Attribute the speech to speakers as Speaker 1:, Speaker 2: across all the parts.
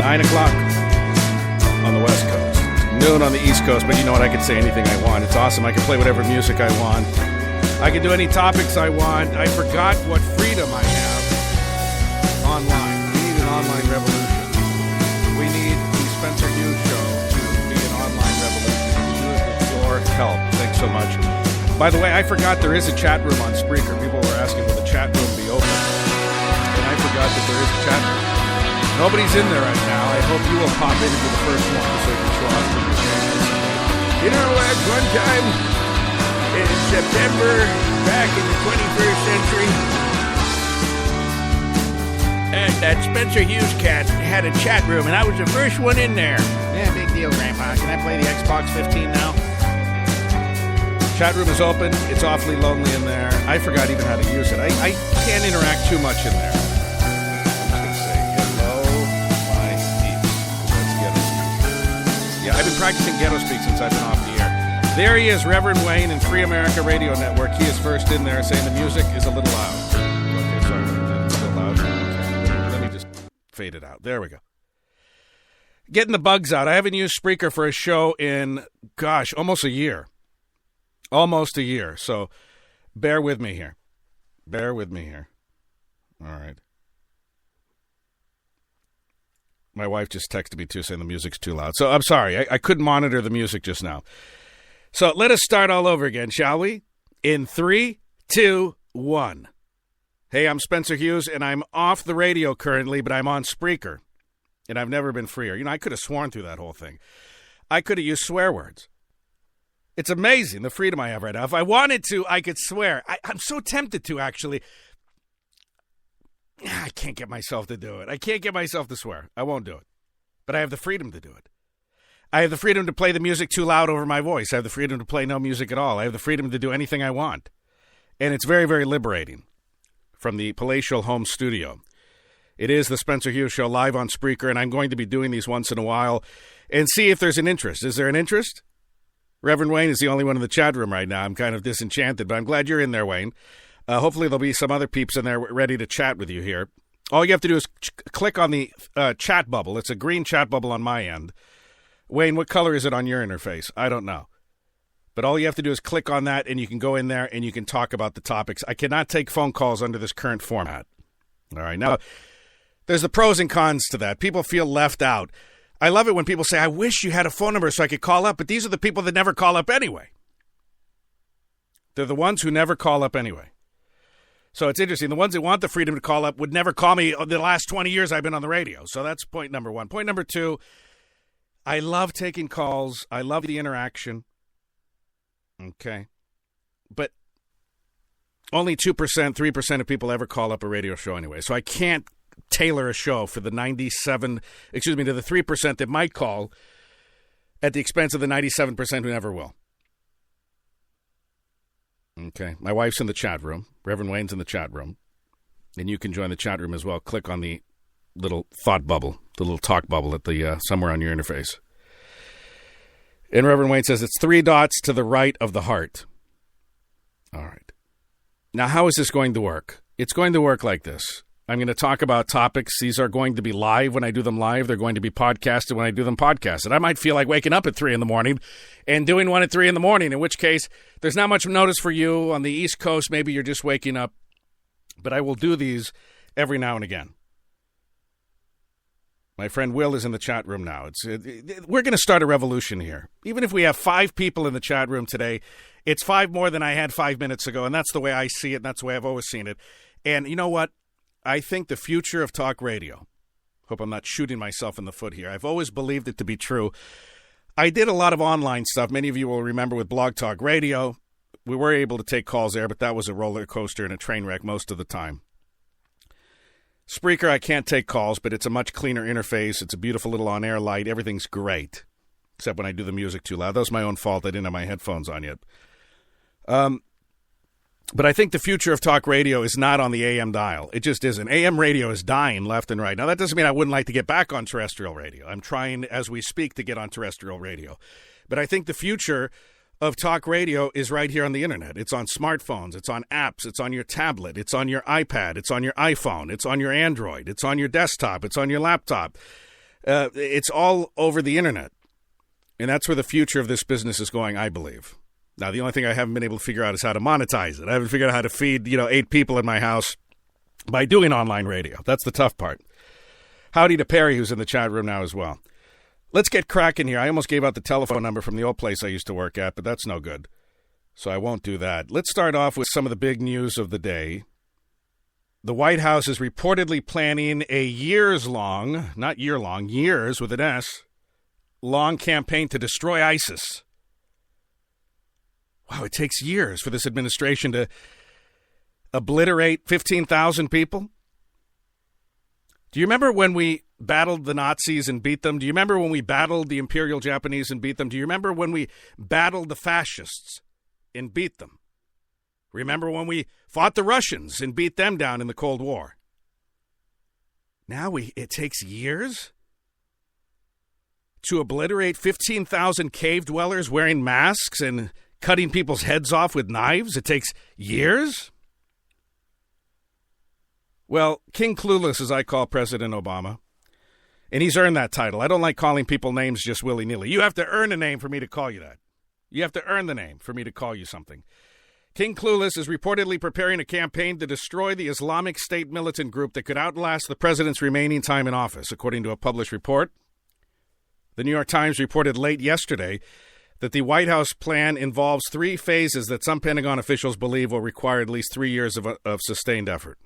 Speaker 1: 9 o'clock on the West Coast. Noon on the East Coast, but you know what? I can say anything I want. It's awesome. I can play whatever music I want. I can do any topics I want. I forgot what freedom I have online. We need an online revolution. We need the Spencer Hughes Show to be an online revolution. Do it with your help. Thanks so much. By the way, I forgot there is a chat room on Spreaker. People were asking, will the chat room be open? And I forgot that there is a chat room. Nobody's in there right now. I hope you will pop into the first one so you can show off to your fans. You know what? One time in September, back in the 21st century, and that Spencer Hughes cat had a chat room, and I was the first one in there. Yeah, big deal, Grandpa. Can I play the Xbox 15 now? Chat room is open. It's awfully lonely in there. I forgot even how to use it. I can't interact too much in there. I've been practicing ghetto speak since I've been off the air. There he is, Reverend Wayne in Free America Radio Network. He is first in there saying the music is a little loud. Okay, sorry about that. It's a little loud. Okay. Let me just fade it out. There we go. Getting the bugs out. I haven't used Spreaker for a show in, almost a year. Almost a year. So bear with me here. Bear with me here. All right. My wife just texted me, too, saying the music's too loud. So I'm sorry. I couldn't monitor the music just now. So let us start all over again, shall we? In 3, 2, 1. Hey, I'm Spencer Hughes, and I'm off the radio currently, but I'm on Spreaker. And I've never been freer. You know, I could have sworn through that whole thing. I could have used swear words. It's amazing, the freedom I have right now. If I wanted to, I could swear. I'm so tempted to, actually. I can't get myself to do it. I can't get myself to swear. I won't do it. But I have the freedom to do it. I have the freedom to play the music too loud over my voice. I have the freedom to play no music at all. I have the freedom to do anything I want. And it's very, very liberating from the palatial home studio. It is the Spencer Hughes Show live on Spreaker, and I'm going to be doing these once in a while and see if there's an interest. Is there an interest? Reverend Wayne is the only one in the chat room right now. I'm kind of disenchanted, but I'm glad you're in there, Wayne. Hopefully there'll be some other peeps in there ready to chat with you here. All you have to do is click on the chat bubble. It's a green chat bubble on my end. Wayne, what color is it on your interface? I don't know. But all you have to do is click on that, and you can go in there, and you can talk about the topics. I cannot take phone calls under this current format. All right. Now, there's the pros and cons to that. People feel left out. I love it when people say, I wish you had a phone number so I could call up, but these are the people that never call up anyway. They're the ones who never call up anyway. So it's interesting. The ones that want the freedom to call up would never call me the last 20 years I've been on the radio. So that's point number one. Point number two, I love taking calls. I love the interaction. Okay. But only 2%, 3% of people ever call up a radio show anyway. So I can't tailor a show for the to the 3% that might call at the expense of the 97% who never will. Okay. My wife's in the chat room. Reverend Wayne's in the chat room. And you can join the chat room as well. Click on the little thought bubble, the little talk bubble at the somewhere on your interface. And Reverend Wayne says it's 3 dots to the right of the heart. All right. Now, how is this going to work? It's going to work like this. I'm going to talk about topics. These are going to be live when I do them live. They're going to be podcasted when I do them podcasted. I might feel like waking up at 3 in the morning and doing one at 3 in the morning, in which case there's not much notice for you on the East Coast. Maybe you're just waking up. But I will do these every now and again. My friend Will is in the chat room now. We're going to start a revolution here. Even if we have 5 people in the chat room today, it's 5 more than I had 5 minutes ago, and that's the way I see it, and that's the way I've always seen it. And you know what? I think the future of talk radio, hope I'm not shooting myself in the foot here. I've always believed it to be true. I did a lot of online stuff. Many of you will remember with Blog Talk Radio. We were able to take calls there, but that was a roller coaster and a train wreck most of the time. Spreaker, I can't take calls, but it's a much cleaner interface. It's a beautiful little on-air light. Everything's great, except when I do the music too loud. That was my own fault. I didn't have my headphones on yet. But I think the future of talk radio is not on the AM dial. It just isn't. AM radio is dying left and right. Now, that doesn't mean I wouldn't like to get back on terrestrial radio. I'm trying, as we speak, to get on terrestrial radio. But I think the future of talk radio is right here on the internet. It's on smartphones. It's on apps. It's on your tablet. It's on your iPad. It's on your iPhone. It's on your Android. It's on your desktop. It's on your laptop. It's all over the internet. And that's where the future of this business is going, I believe. Now, the only thing I haven't been able to figure out is how to monetize it. I haven't figured out how to feed, 8 people in my house by doing online radio. That's the tough part. Howdy to Perry, who's in the chat room now as well. Let's get cracking here. I almost gave out the telephone number from the old place I used to work at, but that's no good. So I won't do that. Let's start off with some of the big news of the day. The White House is reportedly planning a years-long, not year-long, years with an S, long campaign to destroy ISIS. Wow, it takes years for this administration to obliterate 15,000 people? Do you remember when we battled the Nazis and beat them? Do you remember when we battled the Imperial Japanese and beat them? Do you remember when we battled the fascists and beat them? Remember when we fought the Russians and beat them down in the Cold War? Now it takes years to obliterate 15,000 cave dwellers wearing masks and cutting people's heads off with knives? It takes years? Well, King Clueless, as I call President Obama, and he's earned that title. I don't like calling people names just willy-nilly. You have to earn a name for me to call you that. You have to earn the name for me to call you something. King Clueless is reportedly preparing a campaign to destroy the Islamic State militant group that could outlast the president's remaining time in office, according to a published report. The New York Times reported late yesterday that the White House plan involves 3 phases that some Pentagon officials believe will require at least 3 years of sustained effort.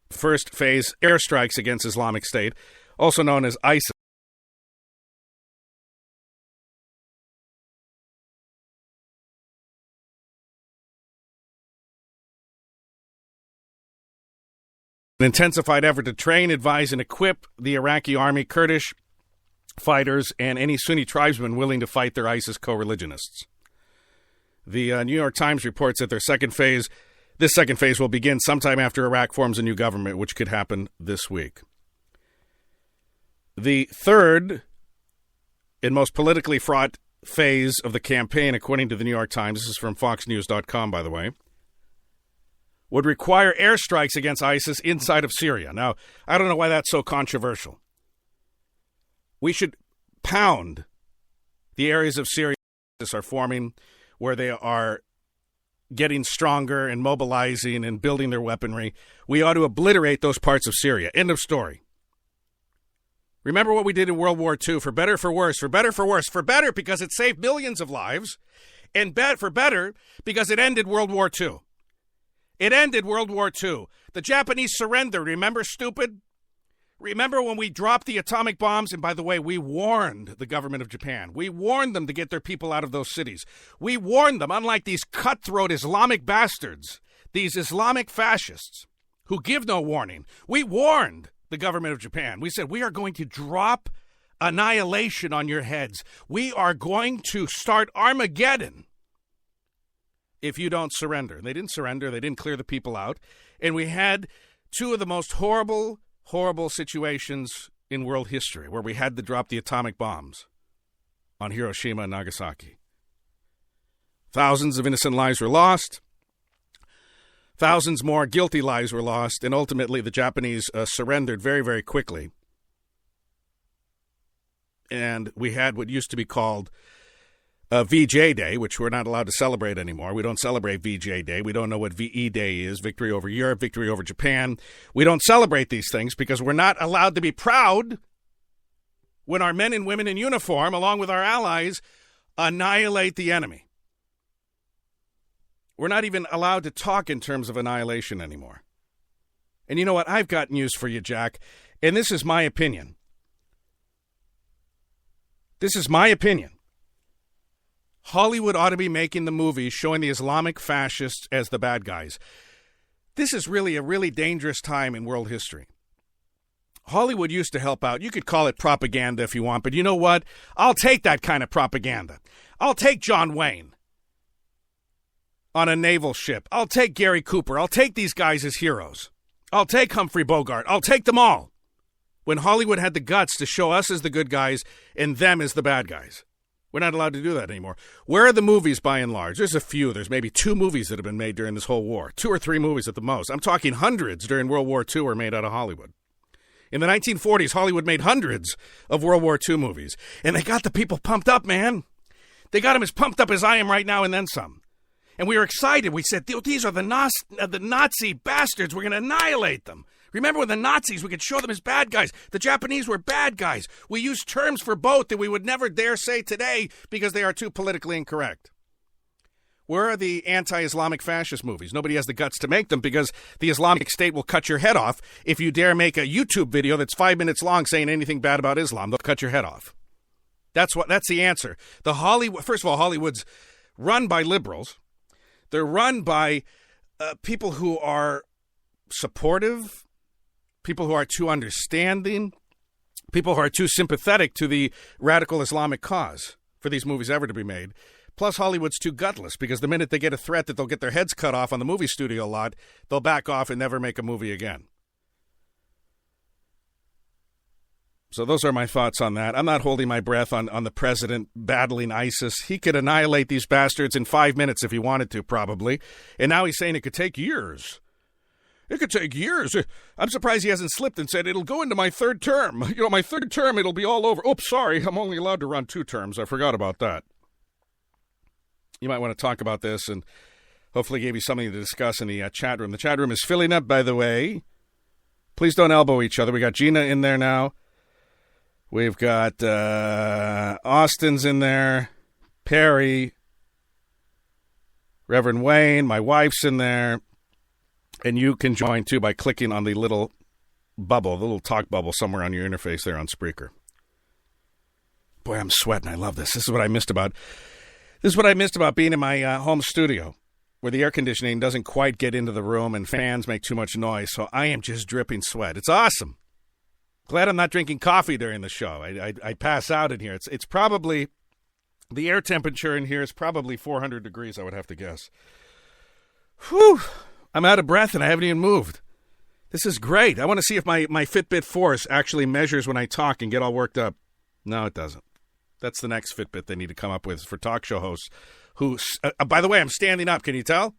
Speaker 1: First phase, airstrikes against Islamic State, also known as ISIS. An intensified effort to train, advise, and equip the Iraqi army, Kurdish fighters, and any Sunni tribesmen willing to fight their ISIS co-religionists. The New York Times reports that this second phase will begin sometime after Iraq forms a new government, which could happen this week. The third and most politically fraught phase of the campaign, according to the New York Times, this is from FoxNews.com, by the way, would require airstrikes against ISIS inside of Syria. Now, I don't know why that's so controversial. We should pound the areas of Syria that are forming, where they are getting stronger and mobilizing and building their weaponry. We ought to obliterate those parts of Syria. End of story. Remember what we did in World War II, for better, for worse, for better, for worse, for better because it saved millions of lives, and for better because it ended World War II. It ended World War II. The Japanese surrendered. Remember, stupid? Remember when we dropped the atomic bombs? And by the way, we warned the government of Japan. We warned them to get their people out of those cities. We warned them, unlike these cutthroat Islamic bastards, these Islamic fascists who give no warning. We warned the government of Japan. We said, we are going to drop annihilation on your heads. We are going to start Armageddon if you don't surrender. They didn't surrender. They didn't clear the people out. And we had 2 of the most horrible situations in world history, where we had to drop the atomic bombs on Hiroshima and Nagasaki. Thousands of innocent lives were lost. Thousands more guilty lives were lost. And ultimately, the Japanese surrendered very, very quickly. And we had what used to be called VJ Day, which we're not allowed to celebrate anymore. We don't celebrate VJ Day. We don't know what VE Day is, victory over Europe, victory over Japan. We don't celebrate these things because we're not allowed to be proud when our men and women in uniform, along with our allies, annihilate the enemy. We're not even allowed to talk in terms of annihilation anymore. And you know what? I've got news for you, Jack, and this is my opinion. This is my opinion. Hollywood ought to be making the movies showing the Islamic fascists as the bad guys. This is really a really dangerous time in world history. Hollywood used to help out. You could call it propaganda if you want, but you know what? I'll take that kind of propaganda. I'll take John Wayne on a naval ship. I'll take Gary Cooper. I'll take these guys as heroes. I'll take Humphrey Bogart. I'll take them all. When Hollywood had the guts to show us as the good guys and them as the bad guys. We're not allowed to do that anymore. Where are the movies by and large? There's a few. There's maybe 2 movies that have been made during this whole war. 2 or 3 movies at the most. I'm talking hundreds during World War II were made out of Hollywood. In the 1940s, Hollywood made hundreds of World War II movies, and they got the people pumped up, man. They got them as pumped up as I am right now and then some. And we were excited. We said, these are the Nazi bastards. We're going to annihilate them. Remember when the Nazis, we could show them as bad guys. The Japanese were bad guys. We used terms for both that we would never dare say today because they are too politically incorrect. Where are the anti-Islamic fascist movies? Nobody has the guts to make them because the Islamic State will cut your head off if you dare make a YouTube video that's 5 minutes long saying anything bad about Islam. They'll cut your head off. That's the answer. First of all, Hollywood's run by liberals. They're run by people who are supportive, people who are too understanding, people who are too sympathetic to the radical Islamic cause for these movies ever to be made. Plus, Hollywood's too gutless because the minute they get a threat that they'll get their heads cut off on the movie studio lot, they'll back off and never make a movie again. So those are my thoughts on that. I'm not holding my breath on the president battling ISIS. He could annihilate these bastards in 5 minutes if he wanted to, probably. And now he's saying it could take years. It could take years. I'm surprised he hasn't slipped and said, it'll go into my third term. My third term, it'll be all over. Oops, sorry, I'm only allowed to run 2 terms. I forgot about that. You might want to talk about this and hopefully give you something to discuss in the chat room. The chat room is filling up, by the way. Please don't elbow each other. We got Gina in there now. We've got Austin's in there. Perry. Reverend Wayne. My wife's in there. And you can join, too, by clicking on the little bubble, the little talk bubble somewhere on your interface there on Spreaker. Boy, I'm sweating. I love this. This is what I missed about being in my home studio, where the air conditioning doesn't quite get into the room and fans make too much noise, so I am just dripping sweat. It's awesome. Glad I'm not drinking coffee during the show. I pass out in here. It's probably, the air temperature in here is probably 400 degrees, I would have to guess. Whew. I'm out of breath and I haven't even moved. This is great. I want to see if my Fitbit Force actually measures when I talk and get all worked up. No, it doesn't. That's the next Fitbit they need to come up with for talk show hosts who, by the way, I'm standing up. Can you tell?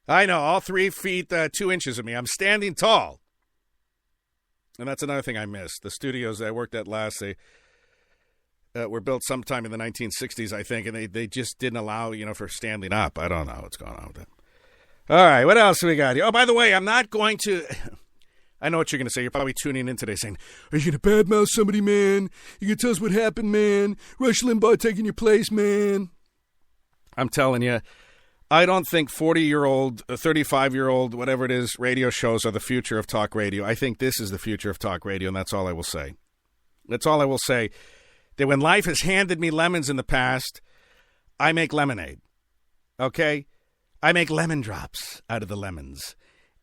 Speaker 1: I know, all 3 feet, 2 inches of me. I'm standing tall. And that's another thing I missed. The studios I worked at last, they were built sometime in the 1960s, I think, and they just didn't allow, for standing up. I don't know what's going on with that. All right, what else we got here? Oh, by the way, I'm not going to... I know what you're going to say. You're probably tuning in today saying, are you going to badmouth somebody, man? You going to tell us what happened, man? Rush Limbaugh taking your place, man? I'm telling you, I don't think 40-year-old, 35-year-old, whatever it is, radio shows are the future of talk radio. I think this is the future of talk radio, and that's all I will say. That's all I will say. That when life has handed me lemons in the past, I make lemonade. Okay? I make lemon drops out of the lemons.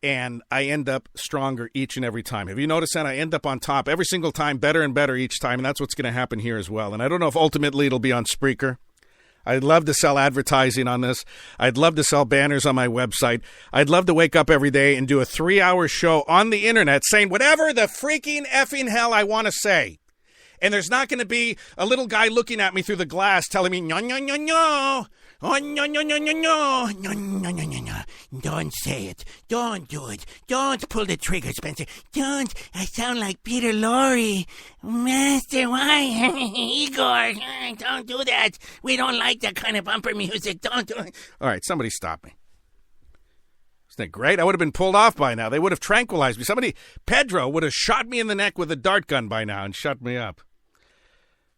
Speaker 1: And I end up stronger each and every time. Have you noticed that? I end up on top every single time, better and better each time, and that's what's going to happen here as well. And I don't know if ultimately it'll be on Spreaker. I'd love to sell advertising on this. I'd love to sell banners on my website. I'd love to wake up every day and do a 3-hour show on the internet saying whatever the freaking effing hell I want to say. And there's not going to be a little guy looking at me through the glass telling me, no, no, no, no. Oh, no, no, no, no, no. No, no, no, no, no. Don't say it. Don't do it. Don't pull the trigger, Spencer. Don't. I sound like Peter Lorre. Master, why? Igor, don't do that. We don't like that kind of bumper music. Don't do it. All right, somebody stop me. Isn't that great? I would have been pulled off by now. They would have tranquilized me. Pedro would have shot me in the neck with a dart gun by now and shut me up.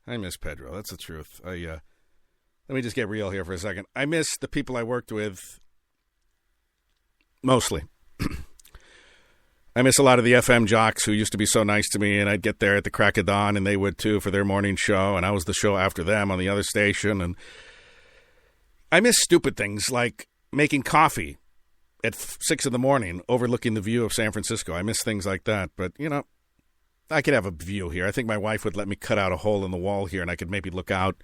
Speaker 1: I miss Pedro. That's the truth. Let me just get real here for a second. I miss the people I worked with mostly. I miss a lot of the FM jocks who used to be so nice to me, and I'd get there at the crack of dawn, and they would too for their morning show, and I was the show after them on the other station. And I miss stupid things like making coffee at 6 in the morning overlooking the view of San Francisco. I miss things like that, but, I could have a view here. I think my wife would let me cut out a hole in the wall here, and I could maybe look out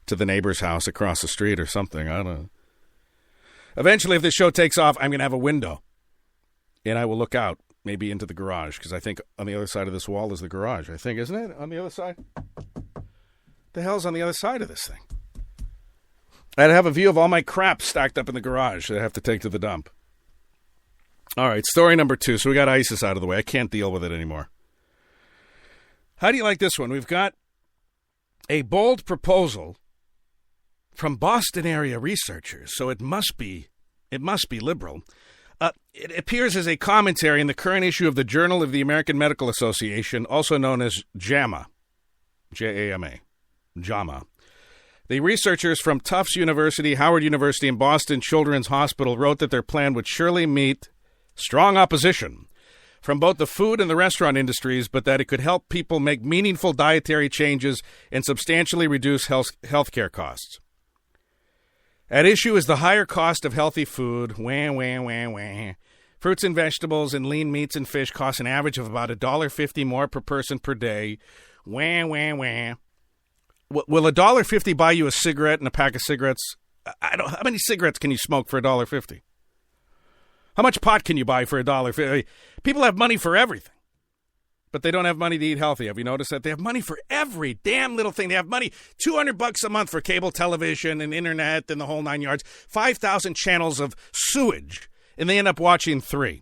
Speaker 1: to the neighbor's house across the street or something. I don't know. Eventually, if this show takes off, I'm going to have a window, and I will look out, maybe into the garage, because I think on the other side of this wall is the garage, I think, isn't it? On the other side? The hell's on the other side of this thing? I'd have a view of all my crap stacked up in the garage that I have to take to the dump. All right, story number 2. So we got ISIS out of the way. I can't deal with it anymore. How do you like this one? We've got a bold proposal from Boston area researchers, so it must be liberal. It appears as a commentary in the current issue of the Journal of the American Medical Association, also known as JAMA, J-A-M-A, JAMA. The researchers from Tufts University, Howard University, and Boston Children's Hospital wrote that their plan would surely meet strong opposition from both the food and the restaurant industries, but that it could help people make meaningful dietary changes and substantially reduce health care costs. At issue is the higher cost of healthy food. Wah, wah, wah, wah. Fruits and vegetables and lean meats and fish cost an average of about $1.50 more per person per day. Wah, wah, wah. Will $1.50 buy you a cigarette and a pack of cigarettes? How many cigarettes can you smoke for $1.50? How much pot can you buy for $1.50? People have money for everything, but they don't have money to eat healthy. Have you noticed that? They have money for every damn little thing. They have money, $200 a month for cable television and internet and the whole 9 yards, 5,000 channels of sewage, and they end up watching 3.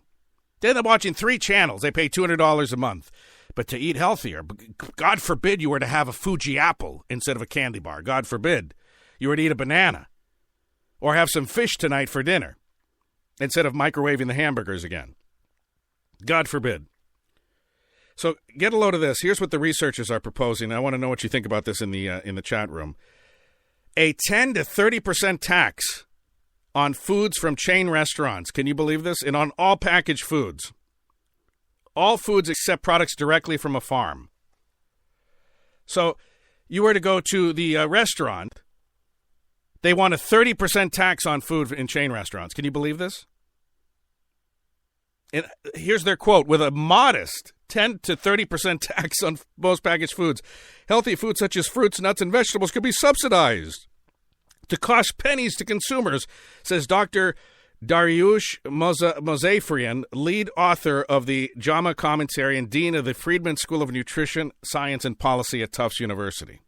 Speaker 1: They end up watching 3 channels. They pay $200 a month. But to eat healthier, God forbid you were to have a Fuji apple instead of a candy bar. God forbid you were to eat a banana or have some fish tonight for dinner instead of microwaving the hamburgers again. God forbid. So get a load of this. Here's what the researchers are proposing. I want to know what you think about this in the chat room. A 10 to 30% tax on foods from chain restaurants. Can you believe this? And on all packaged foods. All foods except products directly from a farm. So you were to go to the restaurant, they want a 30% tax on food in chain restaurants. Can you believe this? And here's their quote: with a modest 10 to 30% tax on most packaged foods, healthy foods such as fruits, nuts, and vegetables could be subsidized to cost pennies to consumers, says Dr. Dariush Mozafarian, lead author of the JAMA commentary and dean of the Friedman School of Nutrition, Science, and Policy at Tufts University.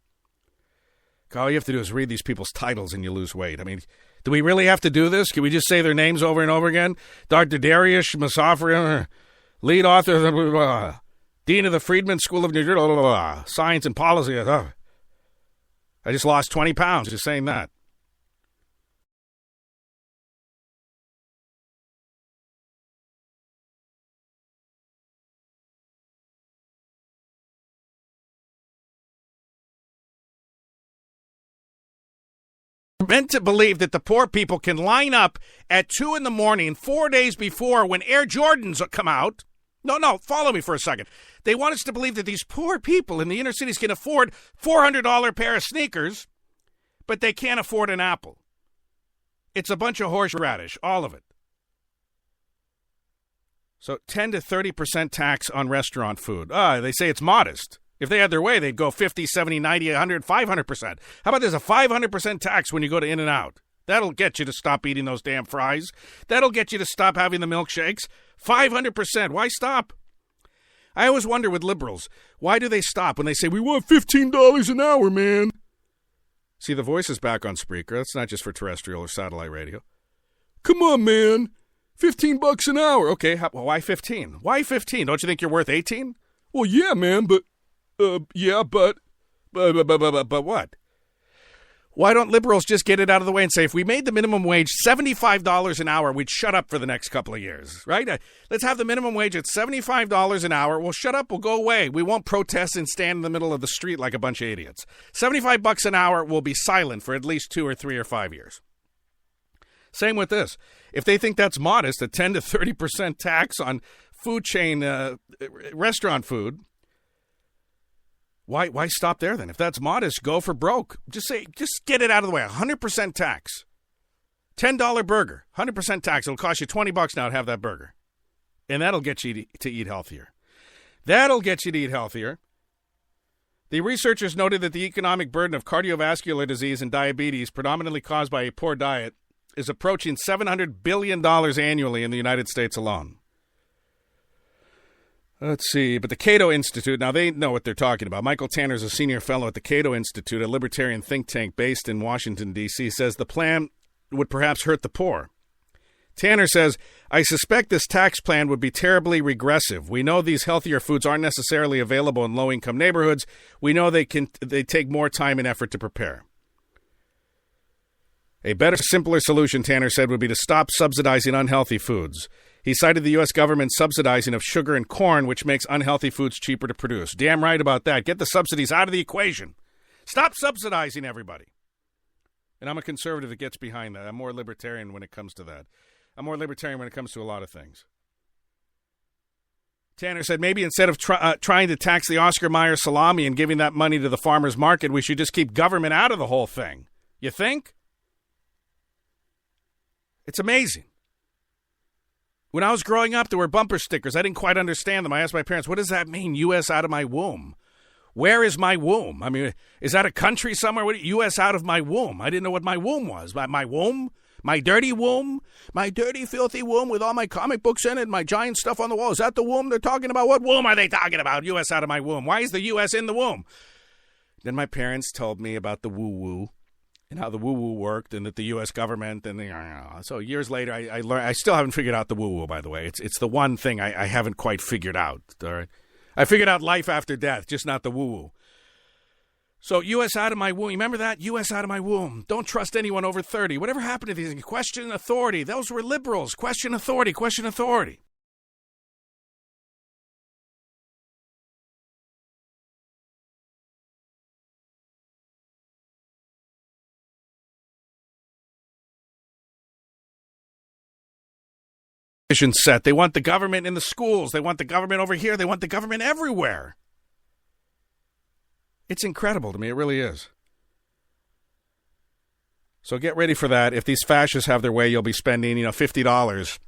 Speaker 1: All you have to do is read these people's titles and you lose weight. I mean, do we really have to do this? Can we just say their names over and over again? Dr. Dariush Mozafarian, lead author, blah, blah, blah, dean of the Friedman School of Nutrition, blah, blah, blah, Science and Policy. I just lost 20 pounds just saying that. Meant to believe that the poor people can line up at 2 a.m, 4 days before when Air Jordans come out. No, follow me for a second. They want us to believe that these poor people in the inner cities can afford $400 pair of sneakers, but they can't afford an apple. It's a bunch of horseradish, all of it. So 10 to 30% tax on restaurant food. They say it's modest. If they had their way, they'd go 50, 70, 90, 100, 500%. How about there's a 500% tax when you go to In-N-Out? That'll get you to stop eating those damn fries. That'll get you to stop having the milkshakes. 500%. Why stop? I always wonder with liberals, why do they stop when they say, we want $15 an hour, man? See, the voice is back on Spreaker. That's not just for terrestrial or satellite radio. Come on, man. $15 an hour. Okay, why 15? Why 15? Don't you think you're worth 18? Well, yeah, man, but... but what? Why don't liberals just get it out of the way and say, if we made the minimum wage $75 an hour, we'd shut up for the next couple of years, right? Let's have the minimum wage at $75 an hour. We'll shut up. We'll go away. We won't protest and stand in the middle of the street like a bunch of idiots. $75 an hour will be silent for at least 2 or 3 or 5 years. Same with this. If they think that's modest, a 10 to 30% tax on food chain restaurant food, Why stop there then? If that's modest, go for broke. Just get it out of the way. 100% tax. $10 burger, 100% tax. It'll cost you $20 now to have that burger. And that'll get you to eat healthier. The researchers noted that the economic burden of cardiovascular disease and diabetes, predominantly caused by a poor diet, is approaching $700 billion annually in the United States alone. Let's see, but the Cato Institute, now they know what they're talking about. Michael Tanner is a senior fellow at the Cato Institute, a libertarian think tank based in Washington, D.C., says the plan would perhaps hurt the poor. Tanner says, I suspect this tax plan would be terribly regressive. We know these healthier foods aren't necessarily available in low-income neighborhoods. We know they take more time and effort to prepare. A better, simpler solution, Tanner said, would be to stop subsidizing unhealthy foods. He cited the U.S. government subsidizing of sugar and corn, which makes unhealthy foods cheaper to produce. Damn right about that. Get the subsidies out of the equation. Stop subsidizing everybody. And I'm a conservative that gets behind that. I'm more libertarian when it comes to that. I'm more libertarian when it comes to a lot of things. Tanner said maybe instead of trying to tax the Oscar Mayer salami and giving that money to the farmer's market, we should just keep government out of the whole thing. You think? It's amazing. When I was growing up, there were bumper stickers. I didn't quite understand them. I asked my parents, what does that mean, U.S. out of my womb? Where is my womb? I mean, is that a country somewhere? U.S. out of my womb. I didn't know what my womb was. My womb? My dirty womb? My dirty, filthy womb with all my comic books in it and my giant stuff on the wall. Is that the womb they're talking about? What womb are they talking about? U.S. out of my womb. Why is the U.S. in the womb? Then my parents told me about the woo-woo and how the woo-woo worked and that the U.S. government and so years later I learned. I still haven't figured out the woo-woo, by the way. It's the one thing I haven't quite figured out. All right? I figured out life after death, just not the woo-woo. So, U.S. out of my womb. You remember that? U.S. out of my womb. Don't trust anyone over 30. Whatever happened to these things? Question authority. Those were liberals. Question authority. Question authority. Set. They want the government in the schools. They want the government over here. They want the government everywhere. It's incredible to me. It really is. So get ready for that. If these fascists have their way, you'll be spending, $50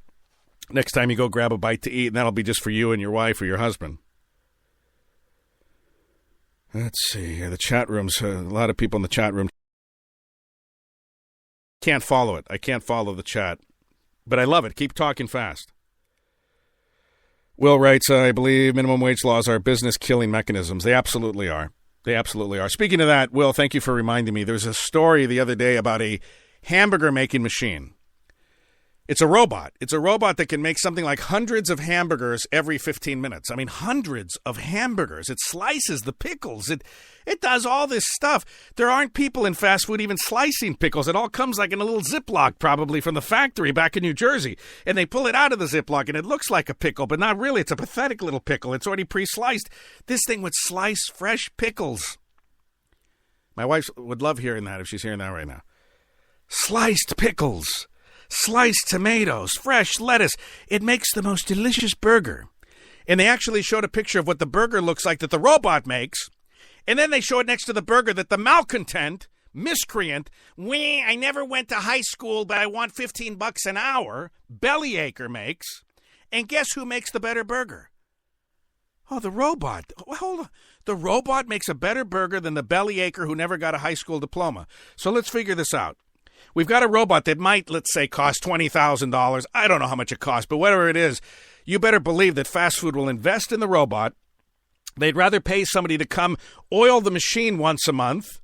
Speaker 1: next time you go grab a bite to eat, and that'll be just for you and your wife or your husband. Let's see here. The chat room's a lot of people in the chat room. Can't follow it. I can't follow the chat. But I love it. Keep talking fast. Will writes, I believe minimum wage laws are business-killing mechanisms. They absolutely are. They absolutely are. Speaking of that, Will, thank you for reminding me. There was a story the other day about a hamburger-making machine. It's a robot. It's a robot that can make something like hundreds of hamburgers every 15 minutes. I mean, hundreds of hamburgers. It slices the pickles. It does all this stuff. There aren't people in fast food even slicing pickles. It all comes like in a little Ziploc, probably from the factory back in New Jersey. And they pull it out of the Ziploc, and it looks like a pickle, but not really. It's a pathetic little pickle. It's already pre-sliced. This thing would slice fresh pickles. My wife would love hearing that if she's hearing that right now. Sliced pickles. Sliced tomatoes, fresh lettuce. It makes the most delicious burger. And they actually showed a picture of what the burger looks like that the robot makes. And then they show it next to the burger that the malcontent, miscreant, I never went to high school, but I want $15 an hour, Bellyacre makes. And guess who makes the better burger? Oh, the robot. Hold on. The robot makes a better burger than the Bellyacre who never got a high school diploma. So let's figure this out. We've got a robot that might, let's say, cost $20,000. I don't know how much it costs, but whatever it is, you better believe that fast food will invest in the robot. They'd rather pay somebody to come oil the machine once a month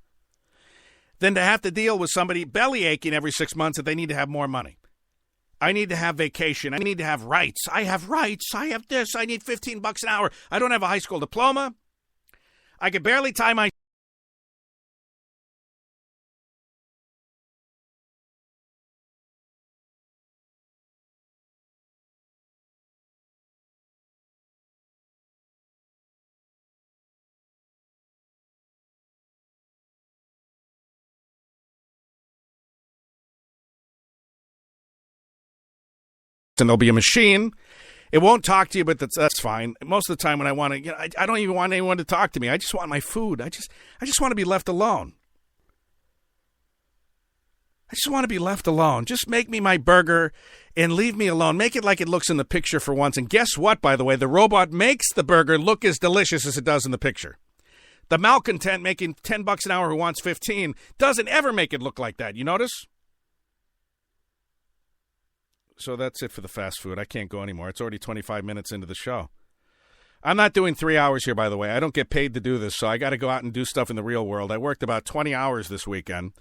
Speaker 1: than to have to deal with somebody belly aching every 6 months that they need to have more money. I need to have vacation. I need to have rights. I have rights. I have this. I need $15 an hour. I don't have a high school diploma. I could barely tie my... and there'll be a machine. It won't talk to you, but that's fine. Most of the time when I want to, I don't even want anyone to talk to me. I just want my food. I just want to be left alone. I just want to be left alone. Just make me my burger and leave me alone. Make it like it looks in the picture for once. And guess what, by the way? The robot makes the burger look as delicious as it does in the picture. The malcontent making $10 an hour who wants 15 doesn't ever make it look like that. You notice? So that's it for the fast food. I can't go anymore. It's already 25 minutes into the show. I'm not doing 3 hours here, by the way. I don't get paid to do this, so I got to go out and do stuff in the real world. I worked about 20 hours this weekend.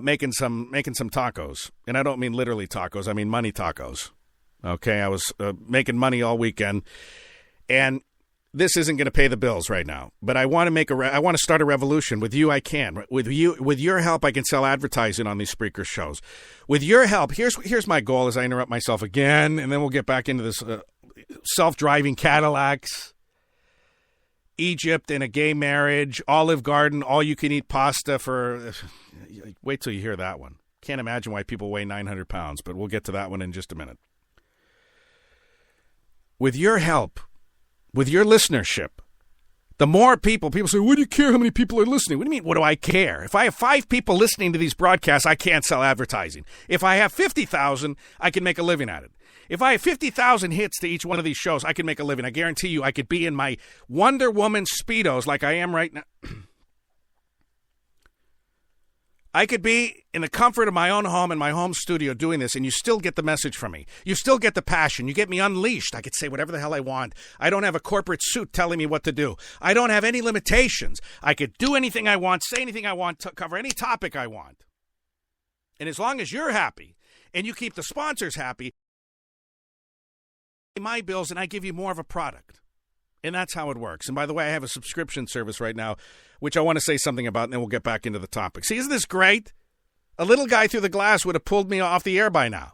Speaker 1: making some tacos. And I don't mean literally tacos. I mean money tacos. Okay, I was making money all weekend. And this isn't going to pay the bills right now. But I want to I want to start a revolution. With you, I can. With your help, I can sell advertising on these Spreaker shows. With your help, here's my goal as I interrupt myself again, and then we'll get back into this self-driving Cadillacs, Egypt and a gay marriage, Olive Garden, all-you-can-eat pasta for... Wait till you hear that one. Can't imagine why people weigh 900 pounds, but we'll get to that one in just a minute. With your help, with your listenership, the more people say, what do you care how many people are listening? What do you mean, what do I care? If I have 5 people listening to these broadcasts, I can't sell advertising. If I have 50,000, I can make a living at it. If I have 50,000 hits to each one of these shows, I can make a living. I guarantee you I could be in my Wonder Woman Speedos like I am right now. I could be in the comfort of my own home in my home studio doing this, and you still get the message from me. You still get the passion. You get me unleashed. I could say whatever the hell I want. I don't have a corporate suit telling me what to do. I don't have any limitations. I could do anything I want, say anything I want, cover any topic I want. And as long as you're happy and you keep the sponsors happy, my bills, and I give you more of a product. And that's how it works. And by the way, I have a subscription service right now, which I want to say something about, and then we'll get back into the topic. See, isn't this great? A little guy through the glass would have pulled me off the air by now.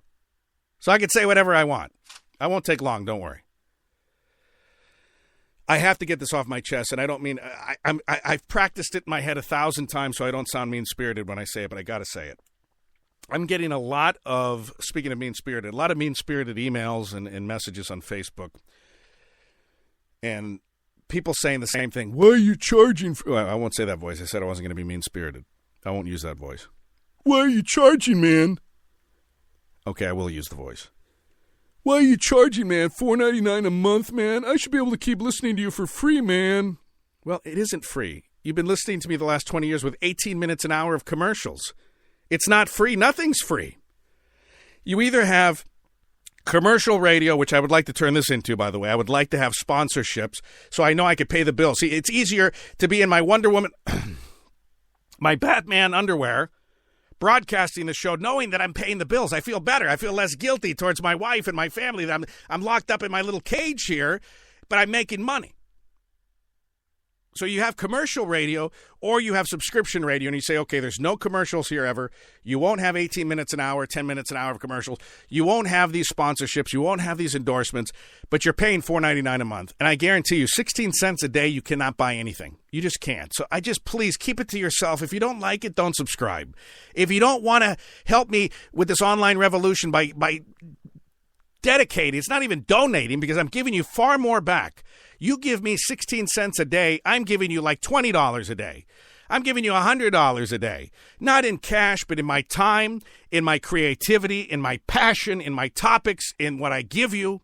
Speaker 1: So I could say whatever I want. I won't take long, don't worry. I have to get this off my chest, and I don't mean... I've practiced it in my head 1,000 times so I don't sound mean-spirited when I say it, but I got to say it. I'm getting a lot of, speaking of mean-spirited, a lot of mean-spirited emails and messages on Facebook. And people saying the same thing. Why are you charging for... Well, I won't say that voice. I said I wasn't going to be mean-spirited. I won't use that voice. Why are you charging, man? Okay, I will use the voice. Why are you charging, man? $4.99 a month, man? I should be able to keep listening to you for free, man. Well, it isn't free. You've been listening to me the last 20 years with 18 minutes an hour of commercials. It's not free. Nothing's free. You either have... commercial radio, which I would like to turn this into, by the way. I would like to have sponsorships so I know I could pay the bill. See, it's easier to be in my Wonder Woman, my Batman underwear, broadcasting the show, knowing that I'm paying the bills. I feel better. I feel less guilty towards my wife and my family that I'm locked up in my little cage here, but I'm making money. So you have commercial radio or you have subscription radio, and you say, okay, there's no commercials here ever. You won't have 18 minutes an hour, 10 minutes an hour of commercials. You won't have these sponsorships. You won't have these endorsements, but you're paying $4.99 a month. And I guarantee you, 16 cents a day, you cannot buy anything. You just can't. So please keep it to yourself. If you don't like it, don't subscribe. If you don't want to help me with this online revolution by dedicating, it's not even donating because I'm giving you far more back. You give me 16 cents a day, I'm giving you like $20 a day. I'm giving you $100 a day. Not in cash, but in my time, in my creativity, in my passion, in my topics, in what I give you.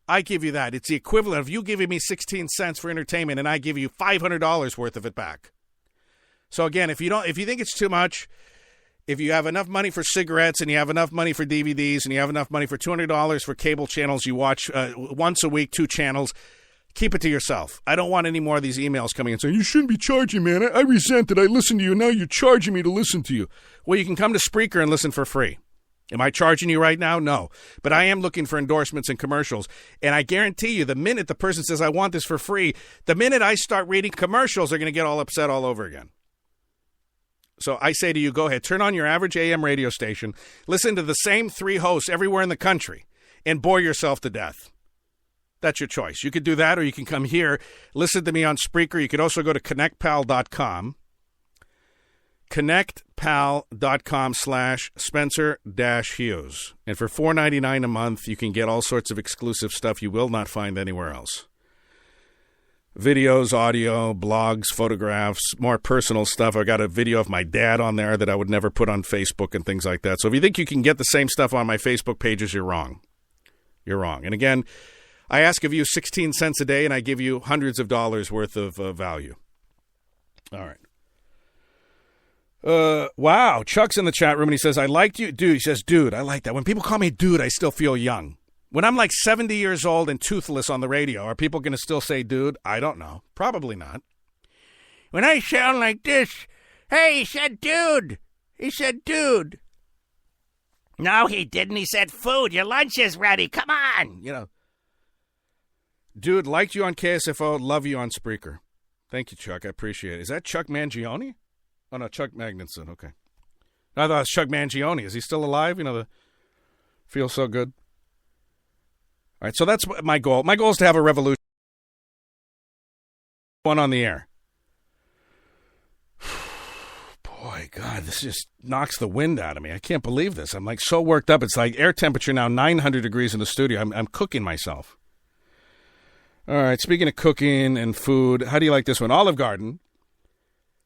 Speaker 1: I give you that. It's the equivalent of you giving me 16 cents for entertainment and I give you $500 worth of it back. So again, if you think it's too much, if you have enough money for cigarettes and you have enough money for DVDs and you have enough money for $200 for cable channels you watch once a week, 2 channels, keep it to yourself. I don't want any more of these emails coming in saying, you shouldn't be charging, man. I resent it. I listen to you. Now you're charging me to listen to you. Well, you can come to Spreaker and listen for free. Am I charging you right now? No. But I am looking for endorsements and commercials. And I guarantee you, the minute the person says, I want this for free, the minute I start reading commercials, they're going to get all upset all over again. So I say to you, go ahead, turn on your average AM radio station, listen to the same 3 hosts everywhere in the country, and bore yourself to death. That's your choice. You could do that, or you can come here, listen to me on Spreaker. You could also go to connectpal.com, connectpal.com/Spencer-Hughes. And for $4.99 a month, you can get all sorts of exclusive stuff you will not find anywhere else. Videos, audio, blogs, photographs, more personal stuff. I got a video of my dad on there that I would never put on Facebook and things like that. So if you think you can get the same stuff on my Facebook pages, you're wrong. You're wrong. And again, I ask of you 16 cents a day, and I give you hundreds of dollars worth of value. All right. Wow. Chuck's in the chat room, and he says, I liked you. Dude, he says, dude, I like that. When people call me dude, I still feel young. When I'm like 70 years old and toothless on the radio, are people going to still say dude? I don't know. Probably not. When I sound like this, hey, he said dude. He said, dude. No, he didn't. He said, food. Your lunch is ready. Come on. You know. Dude, liked you on KSFO. Love you on Spreaker. Thank you, Chuck. I appreciate it. Is that Chuck Mangione? Oh, no, Chuck Magnuson. Okay. I thought it was Chuck Mangione. Is he still alive? You know, the feels so good. All right, so that's my goal. My goal is to have a revolution. One on the air. Boy, God, this just knocks the wind out of me. I can't believe this. I'm like so worked up. It's like air temperature now 900 degrees in the studio. I'm cooking myself. All right, speaking of cooking and food, how do you like this one? Olive Garden.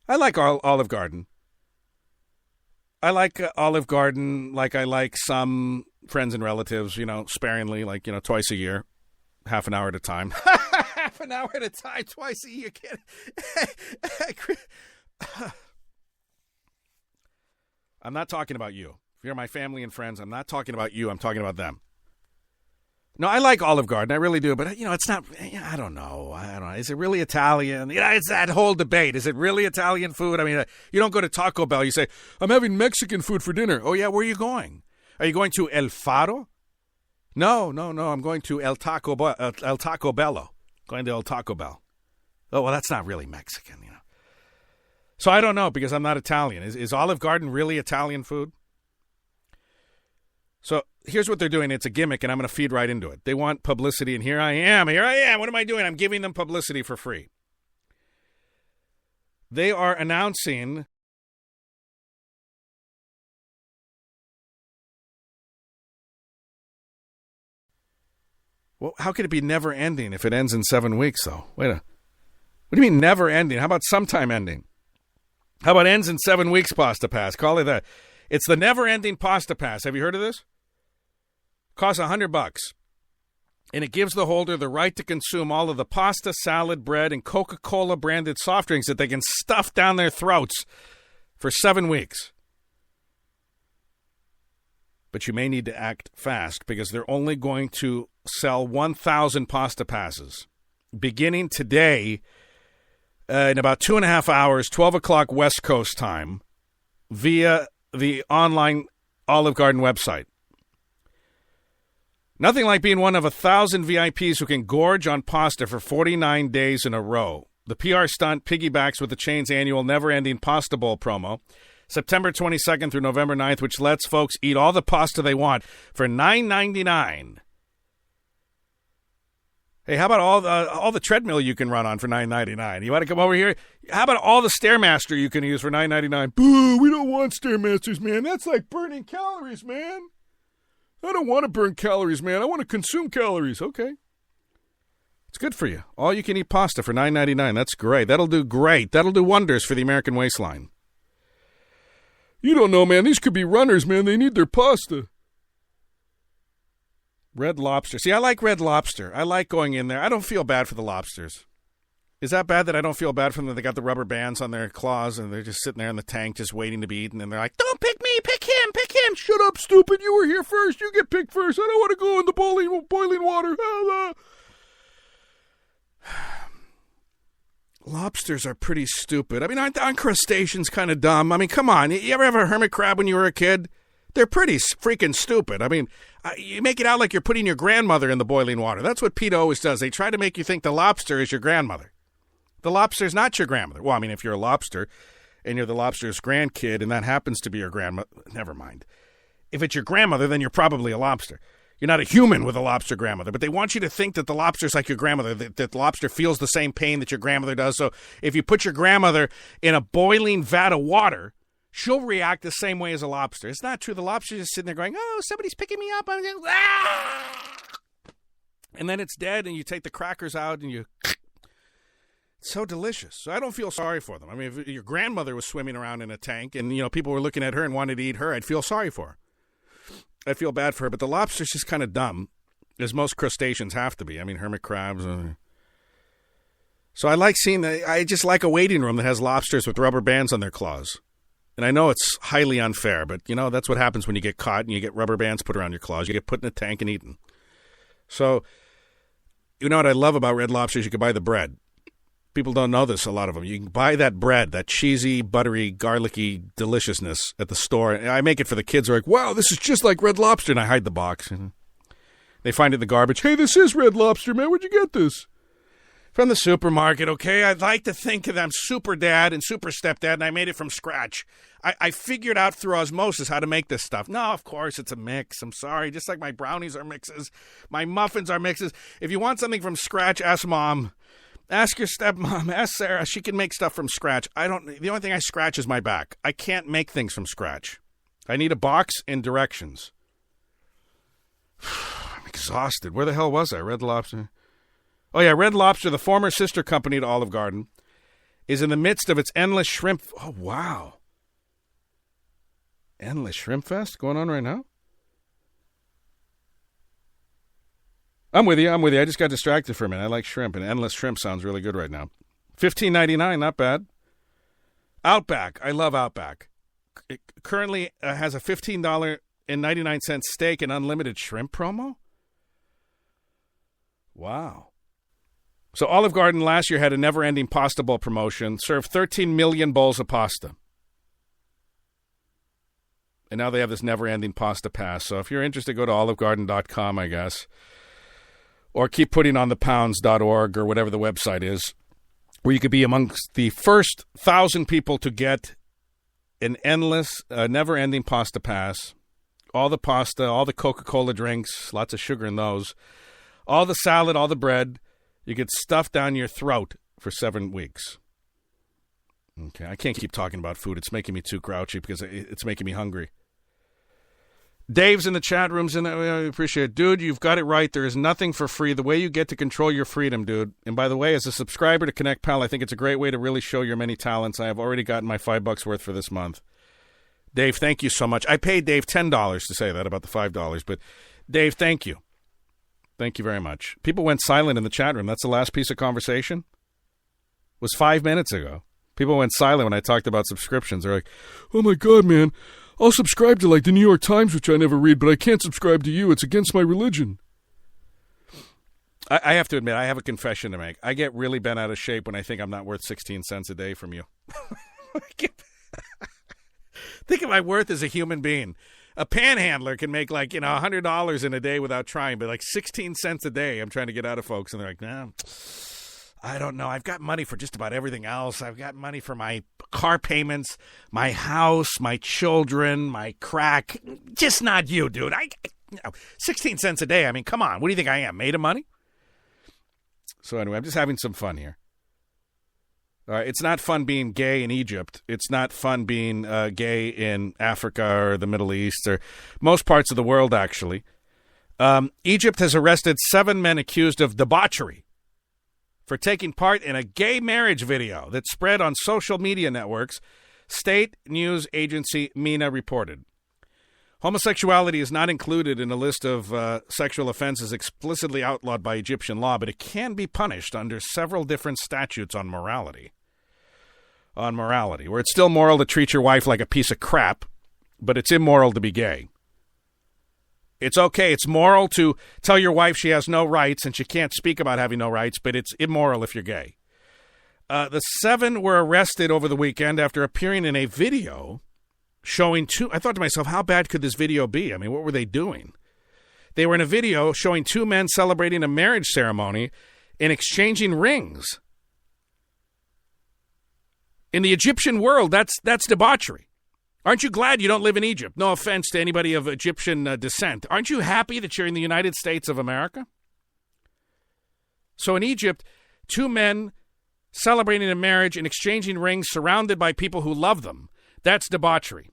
Speaker 1: I like Olive Garden. I like Olive Garden like I like some friends and relatives, you know, sparingly, like, you know, twice a year, half an hour at a time. Half an hour at a time, twice a year. I'm not talking about you. If you're my family and friends, I'm not talking about you. I'm talking about them. No, I like Olive Garden. I really do. But, you know, it's not, I don't know. Is it really Italian? You know, it's that whole debate. Is it really Italian food? I mean, you don't go to Taco Bell. You say, I'm having Mexican food for dinner. Oh, yeah, where are you going? Are you going to El Faro? No. I'm going to El Taco Bello. Going to El Taco Bell. Oh, well, that's not really Mexican, you know. So I don't know because I'm not Italian. Is Olive Garden really Italian food? So here's what they're doing. It's a gimmick, and I'm going to feed right into it. They want publicity, and here I am. What am I doing? I'm giving them publicity for free. They are announcing well, how could it be never ending if it ends in 7 weeks, though? What do you mean never ending? How about sometime ending? How about ends in 7 weeks Pasta Pass? Call it that. It's the never-ending Pasta Pass. Have you heard of this? Costs $100, and it gives the holder the right to consume all of the pasta, salad, bread, and Coca-Cola branded soft drinks that they can stuff down their throats for 7 weeks. But you may need to act fast because they're only going to sell 1,000 Pasta Passes beginning today in about 2.5 hours, 12 o'clock West Coast time, via the online Olive Garden website. Nothing like being one of 1,000 VIPs who can gorge on pasta for 49 days in a row. The PR stunt piggybacks with the chain's annual never-ending Pasta Bowl promo, September 22nd through November 9th, which lets folks eat all the pasta they want for $9.99. Hey, how about all the treadmill you can run on for $9.99? You want to come over here? How about all the Stairmaster you can use for $9.99? Boo, we don't want Stairmasters, man. That's like burning calories, man. I don't want to burn calories, man. I want to consume calories. Okay. It's good for you. All you can eat pasta for $9.99. That's great. That'll do great. That'll do wonders for the American waistline. You don't know, man. These could be runners, man. They need their pasta. Red Lobster. See, I like Red Lobster. I like going in there. I don't feel bad for the lobsters. Is that bad that I don't feel bad for them? They got the rubber bands on their claws, and they're just sitting there in the tank just waiting to be eaten, and they're like, don't pick me, pick him, pick him. Shut up, stupid. You were here first. You get picked first. I don't want to go in the boiling water. Lobsters are pretty stupid. I mean, aren't crustaceans kind of dumb? I mean, come on. You ever have a hermit crab when you were a kid? They're pretty freaking stupid. I mean, you make it out like you're putting your grandmother in the boiling water. That's what PETA always does. They try to make you think the lobster is your grandmother. The lobster's not your grandmother. Well, I mean, if you're a lobster and you're the lobster's grandkid and that happens to be your grandmother, never mind. If it's your grandmother, then you're probably a lobster. You're not a human with a lobster grandmother, but they want you to think that the lobster's like your grandmother, that the lobster feels the same pain that your grandmother does. So if you put your grandmother in a boiling vat of water, she'll react the same way as a lobster. It's not true. The lobster's just sitting there going, oh, somebody's picking me up. And then it's dead, and you take the crackers out, and you... It's so delicious. So I don't feel sorry for them. I mean, if your grandmother was swimming around in a tank, and, you know, people were looking at her and wanted to eat her, I'd feel sorry for her. I'd feel bad for her. But the lobster's just kind of dumb, as most crustaceans have to be. I mean, hermit crabs... So I like seeing... I just like a waiting room that has lobsters with rubber bands on their claws. And I know it's highly unfair, but, you know, that's what happens when you get caught and you get rubber bands put around your claws. You get put in a tank and eaten. So, you know what I love about Red Lobster is you can buy the bread. People don't know this, a lot of them. You can buy that bread, that cheesy, buttery, garlicky deliciousness at the store. And I make it for the kids. They're like, wow, this is just like Red Lobster. And I hide the box. And they find it in the garbage. Hey, this is Red Lobster, man. Where'd you get this? From the supermarket, okay? I'd like to think that I'm super dad and super stepdad, and I made it from scratch. I figured out through osmosis how to make this stuff. No, of course, it's a mix. I'm sorry. Just like my brownies are mixes. My muffins are mixes. If you want something from scratch, ask Mom. Ask your stepmom. Ask Sarah. She can make stuff from scratch. The only thing I scratch is my back. I can't make things from scratch. I need a box and directions. I'm exhausted. Where the hell was I? Red Lobster. Oh, yeah, Red Lobster, the former sister company to Olive Garden, is in the midst of its endless shrimp. Oh, wow. Endless Shrimp Fest going on right now? I'm with you. I just got distracted for a minute. I like shrimp, and endless shrimp sounds really good right now. $15.99, not bad. Outback. I love Outback. It currently has a $15.99 steak and unlimited shrimp promo. Wow. So Olive Garden last year had a never-ending pasta bowl promotion, served 13 million bowls of pasta. And now they have this never-ending pasta pass. So if you're interested, go to olivegarden.com, I guess. Or keep putting on thepounds.org or whatever the website is, where you could be amongst the first 1,000 people to get an endless, never-ending pasta pass. All the pasta, all the Coca-Cola drinks, lots of sugar in those. All the salad, all the bread. You get stuffed down your throat for 7 weeks. Okay, I can't keep talking about food. It's making me too grouchy because it's making me hungry. Dave's in the chat rooms, and I appreciate it. Dude, you've got it right. There is nothing for free. The way you get to control your freedom, dude. And by the way, as a subscriber to Connect Pal, I think it's a great way to really show your many talents. I have already gotten my $5 worth for this month. Dave, thank you so much. I paid Dave $10 to say that about the $5, but Dave, thank you. Thank you very much. People went silent in the chat room. That's the last piece of conversation. It was 5 minutes ago. People went silent when I talked about subscriptions. They're like, oh, my God, man. I'll subscribe to, like, the New York Times, which I never read, but I can't subscribe to you. It's against my religion. I have to admit, I have a confession to make. I get really bent out of shape when I think I'm not worth 16 cents a day from you. Think of my worth as a human being. A panhandler can make, like, $100 in a day without trying, but, like, 16 cents a day I'm trying to get out of folks, and they're like, no. I don't know. I've got money for just about everything else. I've got money for my car payments, my house, my children, my crack. Just not you, dude. 16 cents a day. I mean, come on. What do you think I am? Made of money? So anyway, I'm just having some fun here. It's not fun being gay in Egypt. It's not fun being gay in Africa or the Middle East or most parts of the world, actually. Egypt has arrested 7 men accused of debauchery for taking part in a gay marriage video that spread on social media networks, state news agency MENA reported. Homosexuality is not included in a list of sexual offenses explicitly outlawed by Egyptian law, but it can be punished under several different statutes on morality. Where it's still moral to treat your wife like a piece of crap, but it's immoral to be gay. It's okay. It's moral to tell your wife she has no rights and she can't speak about having no rights, but it's immoral if you're gay. The 7 were arrested over the weekend after appearing in a video showing I thought to myself, how bad could this video be? I mean, what were they doing? They were in a video showing 2 men celebrating a marriage ceremony and exchanging rings. In the Egyptian world, that's debauchery. Aren't you glad you don't live in Egypt? No offense to anybody of Egyptian descent. Aren't you happy that you're in the United States of America? So in Egypt, 2 men celebrating a marriage and exchanging rings surrounded by people who love them. That's debauchery.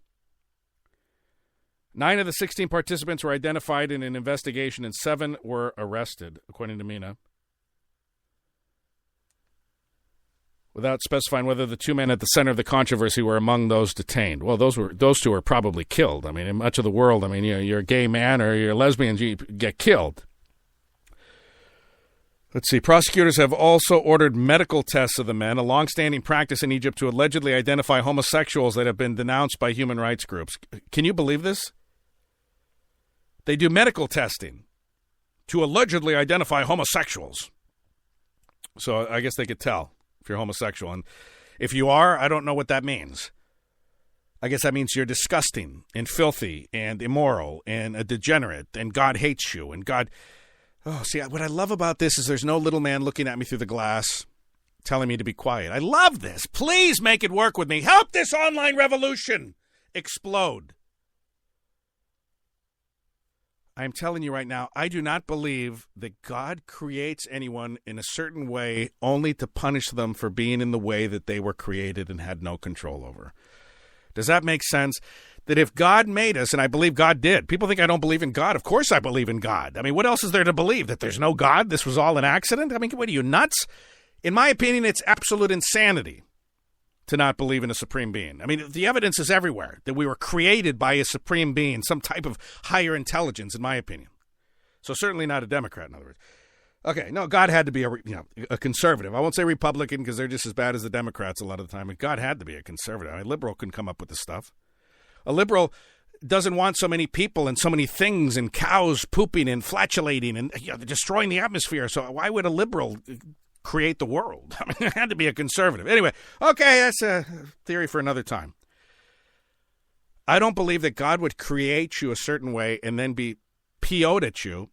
Speaker 1: 9 of the 16 participants were identified in an investigation and 7 were arrested, according to MENA, without specifying whether the 2 men at the center of the controversy were among those detained. Well, those 2 were probably killed. I mean, in much of the world, I mean, you're a gay man or you're a lesbian, you get killed. Let's see. Prosecutors have also ordered medical tests of the men, a longstanding practice in Egypt to allegedly identify homosexuals that have been denounced by human rights groups. Can you believe this? They do medical testing to allegedly identify homosexuals. So I guess they could tell if you're homosexual. And if you are, I don't know what that means. I guess that means you're disgusting and filthy and immoral and a degenerate, and God hates you. And God, see, what I love about this is there's no little man looking at me through the glass telling me to be quiet. I love this. Please make it work with me. Help this online revolution explode. I'm telling you right now, I do not believe that God creates anyone in a certain way only to punish them for being in the way that they were created and had no control over. Does that make sense? That if God made us, and I believe God did. People think I don't believe in God. Of course I believe in God. I mean, what else is there to believe? That there's no God? This was all an accident? I mean, what are you, nuts? In my opinion, it's absolute insanity to not believe in a supreme being. I mean, the evidence is everywhere that we were created by a supreme being, some type of higher intelligence, in my opinion. So certainly not a Democrat, in other words. Okay, no, God had to be a conservative. I won't say Republican because they're just as bad as the Democrats a lot of the time, but God had to be a conservative. A liberal couldn't come up with this stuff. A liberal doesn't want so many people and so many things and cows pooping and flatulating and destroying the atmosphere. So why would a liberal create the world? I mean, it had to be a conservative. Anyway, okay, that's a theory for another time. I don't believe that God would create you a certain way and then be PO'd at you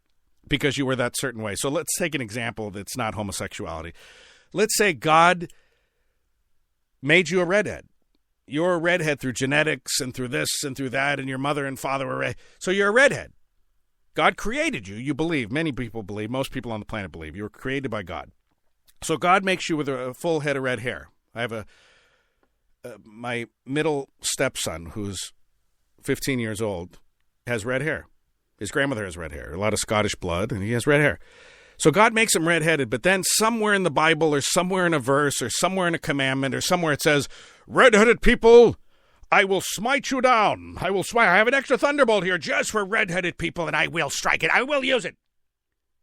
Speaker 1: because you were that certain way. So let's take an example that's not homosexuality. Let's say God made you a redhead. You're a redhead through genetics and through this and through that, and your mother and father were red. So you're a redhead. God created you. You believe. Many people believe. Most people on the planet believe. You were created by God. So God makes you with a full head of red hair. I have my middle stepson, who's 15 years old, has red hair. His grandmother has red hair, a lot of Scottish blood, and he has red hair. So God makes him redheaded, but then somewhere in the Bible or somewhere in a verse or somewhere in a commandment or somewhere it says, redheaded people, I will smite you down. I have an extra thunderbolt here just for redheaded people, and I will strike it. I will use it.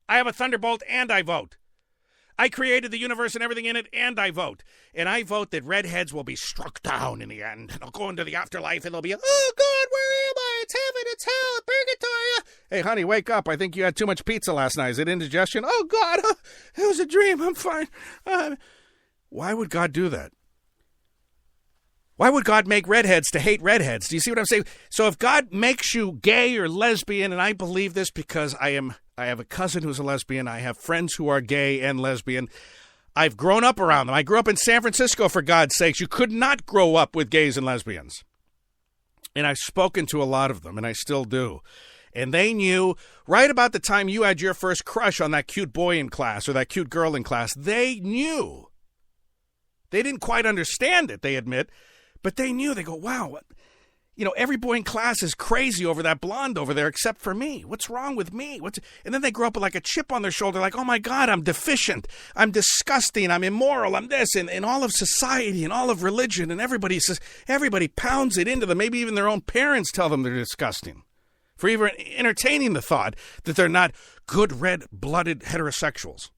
Speaker 1: I have a thunderbolt, and I vote. I created the universe and everything in it, and I vote. And I vote that redheads will be struck down in the end. They'll go into the afterlife, and they'll be, oh, God, where am I? It's heaven, it's hell, purgatory. Hey, honey, wake up. I think you had too much pizza last night. Is it indigestion? Oh, God, it was a dream. I'm fine. Why would God do that? Why would God make redheads to hate redheads? Do you see what I'm saying? So if God makes you gay or lesbian, and I believe this because I have a cousin who's a lesbian. I have friends who are gay and lesbian. I've grown up around them. I grew up in San Francisco, for God's sakes. You could not grow up with gays and lesbians. And I've spoken to a lot of them, and I still do. And they knew right about the time you had your first crush on that cute boy in class or that cute girl in class, they knew. They didn't quite understand it, they admit, but they knew. They go, wow, every boy in class is crazy over that blonde over there except for me. What's wrong with me? And then they grow up with like a chip on their shoulder, like, oh, my God, I'm deficient. I'm disgusting. I'm immoral. I'm this. And all of society and all of religion, and everybody pounds it into them. Maybe even their own parents tell them they're disgusting for even entertaining the thought that they're not good, red-blooded heterosexuals.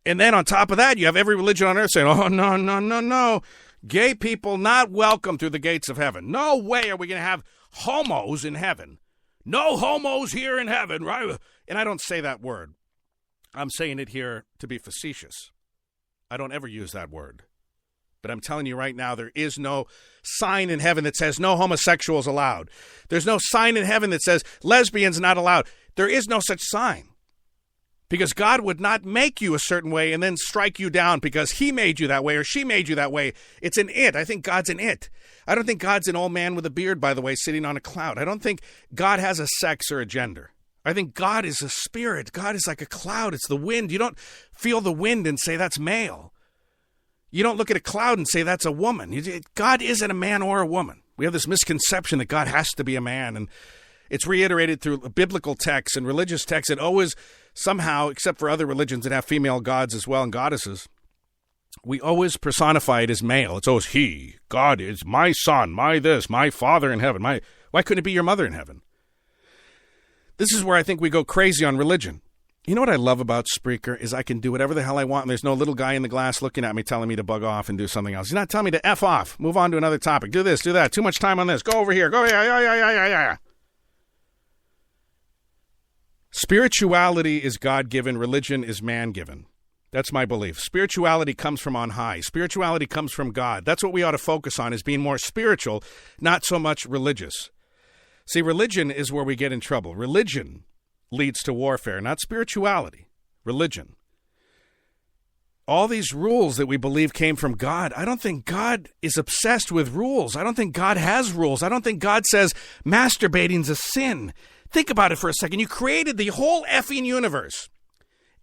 Speaker 1: And then on top of that, you have every religion on earth saying, oh, no, no, no, no. Gay people not welcome through the gates of heaven. No way are we going to have homos in heaven. No homos here in heaven, right? And I don't say that word. I'm saying it here to be facetious. I don't ever use that word. But I'm telling you right now, there is no sign in heaven that says no homosexuals allowed. There's no sign in heaven that says lesbians not allowed. There is no such sign. Because God would not make you a certain way and then strike you down because he made you that way or she made you that way. It's an it. I think God's an it. I don't think God's an old man with a beard, by the way, sitting on a cloud. I don't think God has a sex or a gender. I think God is a spirit. God is like a cloud. It's the wind. You don't feel the wind and say that's male. You don't look at a cloud and say that's a woman. God isn't a man or a woman. We have this misconception that God has to be a man, and it's reiterated through biblical texts and religious texts. It always somehow, except for other religions that have female gods as well and goddesses, we always personify it as male. It's always he. God is my son, my this, my father in heaven. Why couldn't it be your mother in heaven? This is where I think we go crazy on religion. You know what I love about Spreaker is I can do whatever the hell I want, and there's no little guy in the glass looking at me telling me to bug off and do something else. He's not telling me to F off, move on to another topic, do this, do that, too much time on this, go over here, go yeah. Spirituality is God-given, religion is man-given. That's my belief. Spirituality comes from on high. Spirituality comes from God. That's what we ought to focus on, is being more spiritual, not so much religious. See, religion is where we get in trouble. Religion leads to warfare, not spirituality. Religion. All these rules that we believe came from God, I don't think God is obsessed with rules. I don't think God has rules. I don't think God says masturbating's a sin. Think about it for a second. You created the whole effing universe.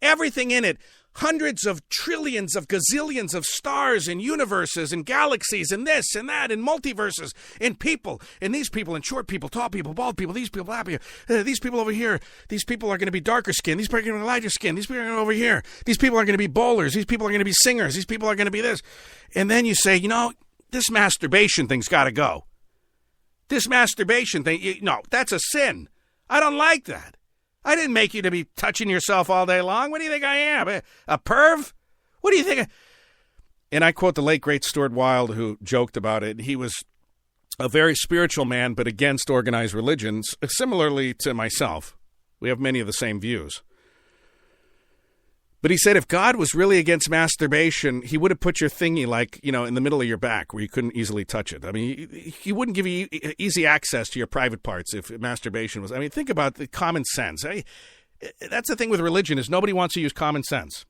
Speaker 1: Everything in it. Hundreds of trillions of gazillions of stars and universes and galaxies and this and that and multiverses and people and these people and short people, tall people, bald people, these people, black people, these people over here. These people are going to be darker skin. These people are going to be lighter skin. These people are going to be over here. These people are going to be bowlers. These people are going to be singers. These people are going to be this. And then you say, this masturbation thing's got to go. This masturbation thing, no, that's a sin. I don't like that. I didn't make you to be touching yourself all day long. What do you think I am? A perv? What do you think? And I quote the late, great Stuart Wilde, who joked about it. He was a very spiritual man, but against organized religions, similarly to myself. We have many of the same views. But he said if God was really against masturbation, he would have put your thingy in the middle of your back where you couldn't easily touch it. I mean, he wouldn't give you easy access to your private parts if masturbation was. I mean, think about the common sense. That's the thing with religion is nobody wants to use common sense.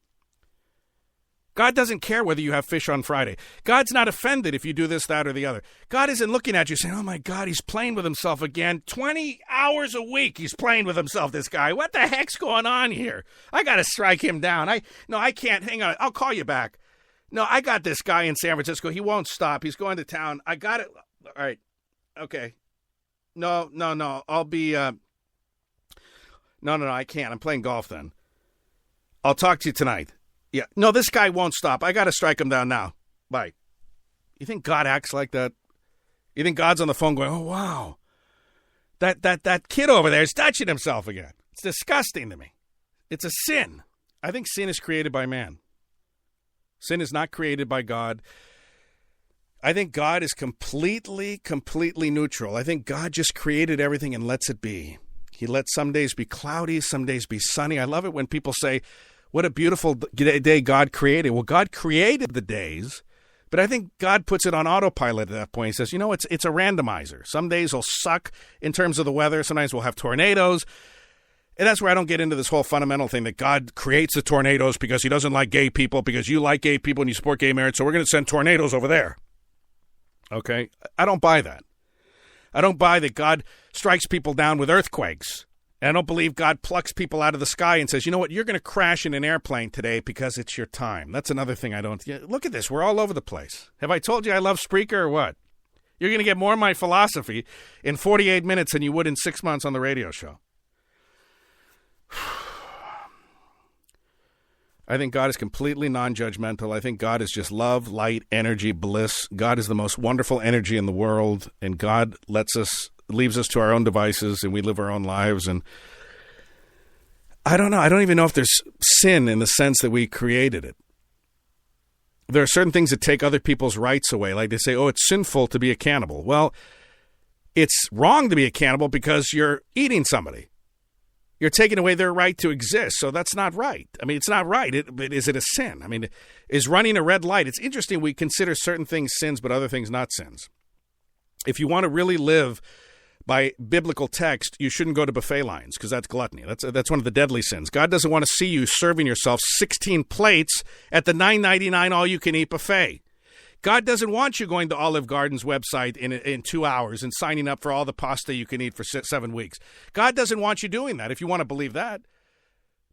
Speaker 1: God doesn't care whether you have fish on Friday. God's not offended if you do this, that, or the other. God isn't looking at you saying, oh, my God, he's playing with himself again. 20 hours a week he's playing with himself, this guy. What the heck's going on here? I got to strike him down. I can't. Hang on. I'll call you back. No, I got this guy in San Francisco. He won't stop. He's going to town. I got it. All right. Okay. No. I'll be. No, I can't. I'm playing golf then. I'll talk to you tonight. Yeah. No, this guy won't stop. I got to strike him down now. Bye. You think God acts like that? You think God's on the phone going, oh, wow. That kid over there is touching himself again. It's disgusting to me. It's a sin. I think sin is created by man. Sin is not created by God. I think God is completely neutral. I think God just created everything and lets it be. He lets some days be cloudy, some days be sunny. I love it when people say, what a beautiful day God created. Well, God created the days, but I think God puts it on autopilot at that point. He says, it's a randomizer. Some days will suck in terms of the weather. Sometimes we'll have tornadoes. And that's where I don't get into this whole fundamental thing that God creates the tornadoes because he doesn't like gay people, because you like gay people and you support gay marriage, so we're going to send tornadoes over there. Okay? I don't buy that. I don't buy that God strikes people down with earthquakes. And I don't believe God plucks people out of the sky and says, you know what, you're going to crash in an airplane today because it's your time. That's another thing I don't. Look at this. We're all over the place. Have I told you I love Spreaker or what? You're going to get more of my philosophy in 48 minutes than you would in 6 months on the radio show. I think God is completely non-judgmental. I think God is just love, light, energy, bliss. God is the most wonderful energy in the world, and God leaves us to our own devices, and we live our own lives. And I don't know. I don't even know if there's sin in the sense that we created it. There are certain things that take other people's rights away. Like they say, oh, it's sinful to be a cannibal. Well, it's wrong to be a cannibal because you're eating somebody. You're taking away their right to exist. So that's not right. I mean, it's not right. But is it a sin? I mean, is running a red light? It's interesting. We consider certain things sins, but other things not sins. If you want to really live by biblical text, you shouldn't go to buffet lines because that's gluttony. That's one of the deadly sins. God doesn't want to see you serving yourself 16 plates at the $9.99 all-you-can-eat buffet. God doesn't want you going to Olive Garden's website in 2 hours and signing up for all the pasta you can eat for 7 weeks. God doesn't want you doing that if you want to believe that.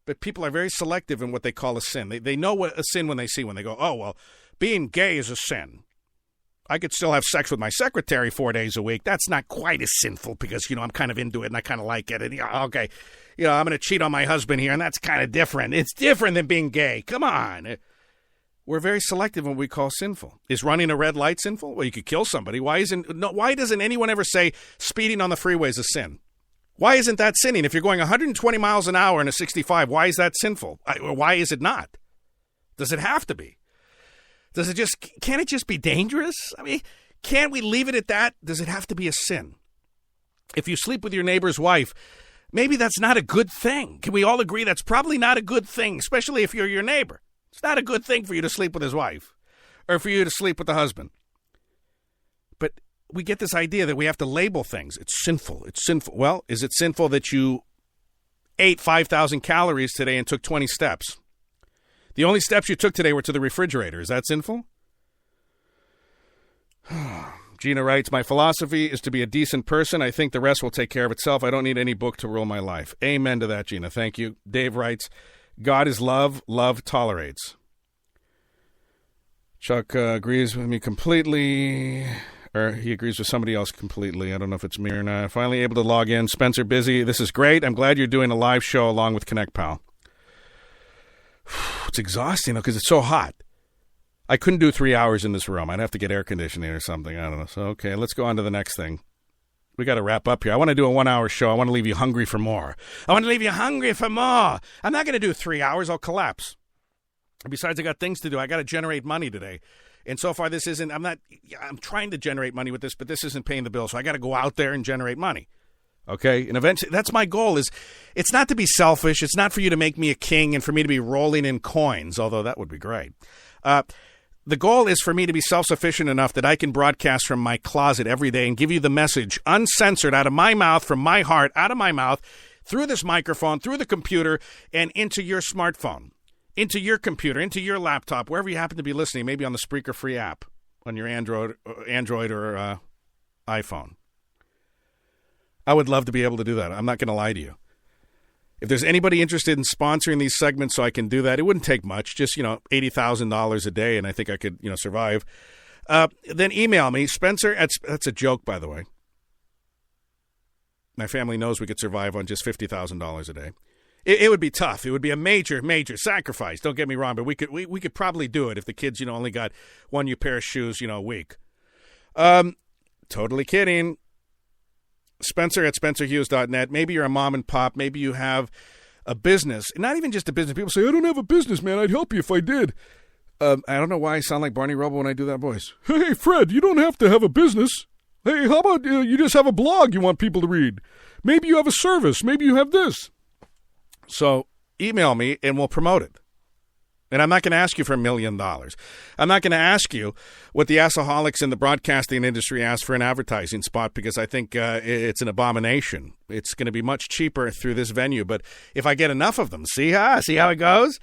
Speaker 1: But people are very selective in what they call a sin. They know what a sin when they see when they go, oh, well, being gay is a sin. I could still have sex with my secretary 4 days a week. That's not quite as sinful because, I'm kind of into it and I kind of like it. And, okay, I'm going to cheat on my husband here, and that's kind of different. It's different than being gay. Come on. We're very selective in what we call sinful. Is running a red light sinful? Well, you could kill somebody. Why doesn't anyone ever say speeding on the freeway is a sin? Why isn't that sinning? If you're going 120 miles an hour in a 65, why is that sinful? Why is it not? Does it have to be? Can't it just be dangerous? I mean, can't we leave it at that? Does it have to be a sin? If you sleep with your neighbor's wife, maybe that's not a good thing. Can we all agree that's probably not a good thing, especially if you're your neighbor? It's not a good thing for you to sleep with his wife or for you to sleep with the husband. But we get this idea that we have to label things. It's sinful. It's sinful. Well, is it sinful that you ate 5,000 calories today and took 20 steps? The only steps you took today were to the refrigerator. Is that sinful? Gina writes, my philosophy is to be a decent person. I think the rest will take care of itself. I don't need any book to rule my life. Amen to that, Gina. Thank you. Dave writes, God is love. Love tolerates. Chuck agrees with me completely. Or he agrees with somebody else completely. I don't know if it's me or not. Finally able to log in. Spencer, busy. This is great. I'm glad you're doing a live show along with Connect Pal. It's exhausting, though, because it's so hot. I couldn't do 3 hours in this room. I'd have to get air conditioning or something. I don't know. So, okay, let's go on to the next thing. We got to wrap up here. I want to do a 1 hour show. I want to leave you hungry for more. I'm not going to do 3 hours. I'll collapse. Besides, I got things to do. I got to generate money today. And so far, I'm trying to generate money with this, but this isn't paying the bill. So I got to go out there and generate money. Okay? And eventually, that's my goal is, it's not to be selfish. It's not for you to make me a king and for me to be rolling in coins, although that would be great. The goal is for me to be self-sufficient enough that I can broadcast from my closet every day and give you the message uncensored out of my mouth, from my heart, out of my mouth, through this microphone, through the computer, and into your smartphone, into your computer, into your laptop, wherever you happen to be listening, maybe on the Spreaker free app on your Android or iPhone. I would love to be able to do that. I'm not going to lie to you. If there's anybody interested in sponsoring these segments so I can do that, it wouldn't take much, just, $80,000 a day, and I think I could, survive. Then email me, Spencer, that's a joke, by the way. My family knows we could survive on just $50,000 a day. It would be tough. It would be a major, major sacrifice. Don't get me wrong, but we could probably do it if the kids, only got one new pair of shoes, a week. Totally kidding. Spencer at SpencerHughes.net. Maybe you're a mom and pop. Maybe you have a business. Not even just a business. People say, I don't have a business, man. I'd help you if I did. I don't know why I sound like Barney Rubble when I do that voice. Hey, Fred, you don't have to have a business. Hey, how about you just have a blog you want people to read? Maybe you have a service. Maybe you have this. So email me and we'll promote it. And I'm not going to ask you for $1 million. I'm not going to ask you what the assaholics in the broadcasting industry ask for an advertising spot, because I think it's an abomination. It's going to be much cheaper through this venue. But if I get enough of them, see how it goes?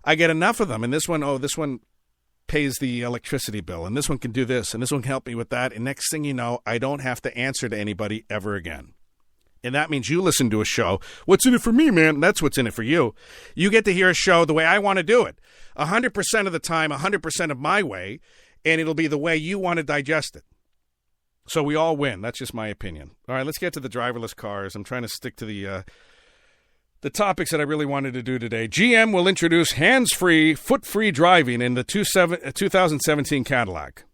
Speaker 1: I get enough of them. And this one pays the electricity bill. And this one can do this. And this one can help me with that. And next thing you know, I don't have to answer to anybody ever again. And that means you listen to a show. What's in it for me, man? That's what's in it for you. You get to hear a show the way I want to do it. 100% of the time, 100% of my way, and it'll be the way you want to digest it. So we all win. That's just my opinion. All right, let's get to the driverless cars. I'm trying to stick to the topics that I really wanted to do today. GM will introduce hands-free, foot-free driving in the 2017 Cadillac.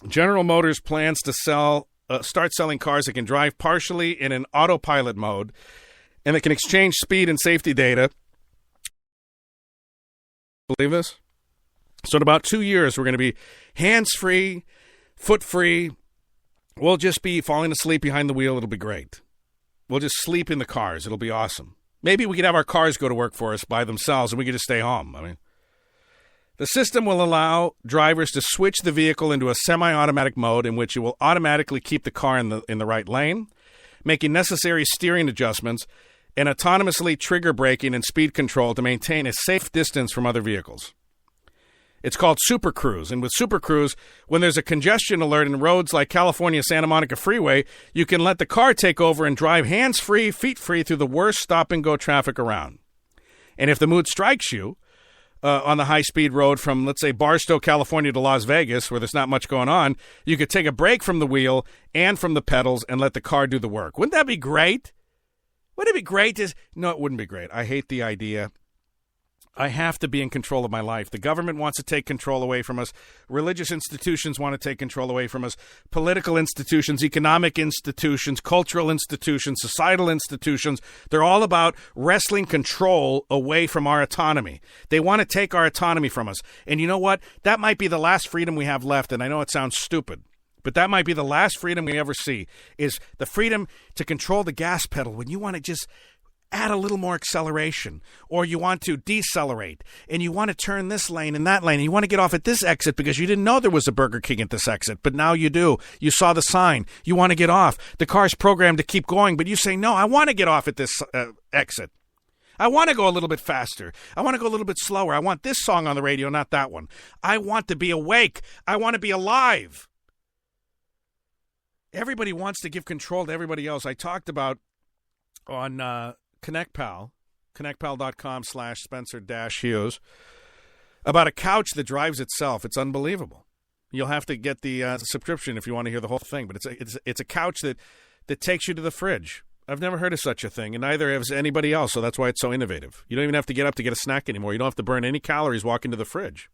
Speaker 1: General Motors plans to start selling cars that can drive partially in an autopilot mode and that can exchange speed and safety data. Believe this? So in about 2 years, we're going to be hands-free, foot-free. We'll just be falling asleep behind the wheel. It'll be great. We'll just sleep in the cars. It'll be awesome. Maybe we could have our cars go to work for us by themselves and we could just stay home. The system will allow drivers to switch the vehicle into a semi-automatic mode in which it will automatically keep the car in the right lane, making necessary steering adjustments, and autonomously trigger braking and speed control to maintain a safe distance from other vehicles. It's called Super Cruise, and with Super Cruise, when there's a congestion alert in roads like California Santa Monica Freeway, you can let the car take over and drive hands-free, feet-free through the worst stop-and-go traffic around. And if the mood strikes you, on the high-speed road from, let's say, Barstow, California to Las Vegas, where there's not much going on, you could take a break from the wheel and from the pedals and let the car do the work. Wouldn't that be great? Wouldn't it be great? No, it wouldn't be great. I hate the idea. I have to be in control of my life. The government wants to take control away from us. Religious institutions want to take control away from us. Political institutions, economic institutions, cultural institutions, societal institutions, they're all about wresting control away from our autonomy. They want to take our autonomy from us. And you know what? That might be the last freedom we have left. And I know it sounds stupid, but that might be the last freedom we ever see, is the freedom to control the gas pedal when you want to just add a little more acceleration, or you want to decelerate, and you want to turn this lane and that lane, and you want to get off at this exit because you didn't know there was a Burger King at this exit, but now you do. You saw the sign. You want to get off. The car's programmed to keep going, but you say, no, I want to get off at this exit. I want to go a little bit faster. I want to go a little bit slower. I want this song on the radio, not that one. I want to be awake. I want to be alive. Everybody wants to give control to everybody else. I talked about on ConnectPal, connectpal.com/Spencer-Hughes, about a couch that drives itself. It's unbelievable. You'll have to get the subscription if you want to hear the whole thing, but it's a couch that takes you to the fridge. I've never heard of such a thing, and neither has anybody else, so that's why it's so innovative. You don't even have to get up to get a snack anymore. You don't have to burn any calories walking to the fridge.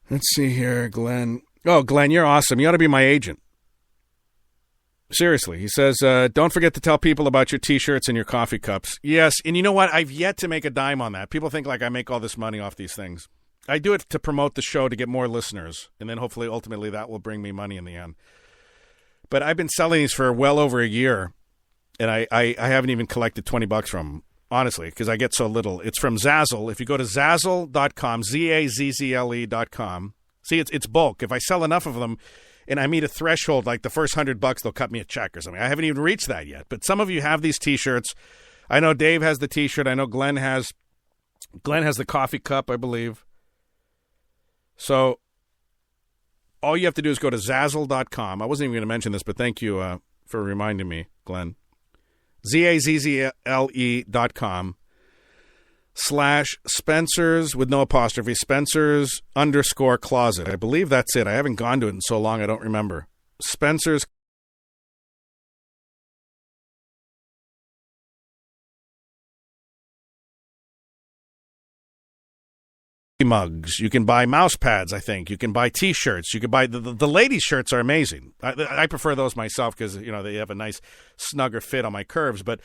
Speaker 1: Let's see here, Glenn. Oh, Glenn, you're awesome. You ought to be my agent. Seriously. He says, don't forget to tell people about your T-shirts and your coffee cups. Yes, and you know what? I've yet to make a dime on that. People think like I make all this money off these things. I do it to promote the show to get more listeners, and then hopefully, ultimately, that will bring me money in the end. But I've been selling these for well over a year, and I haven't even collected $20 from them, honestly, because I get so little. It's from Zazzle. If you go to Zazzle.com, Zazzle.com, see, it's bulk. If I sell enough of them and I meet a threshold, like the first $100, they'll cut me a check or something. I haven't even reached that yet. But some of you have these T-shirts. I know Dave has the T-shirt. I know Glenn has the coffee cup, I believe. So all you have to do is go to Zazzle.com. I wasn't even going to mention this, but thank you for reminding me, Glenn. Zazzle.com/Spencer's with no apostrophe, Spencer's_closet. I believe that's it. I haven't gone to it in so long, I don't remember. Spencer's mugs. You can buy mouse pads, I think. You can buy T-shirts. You can buy the ladies' shirts are amazing. I prefer those myself because, you know, they have a nice snugger fit on my curves. But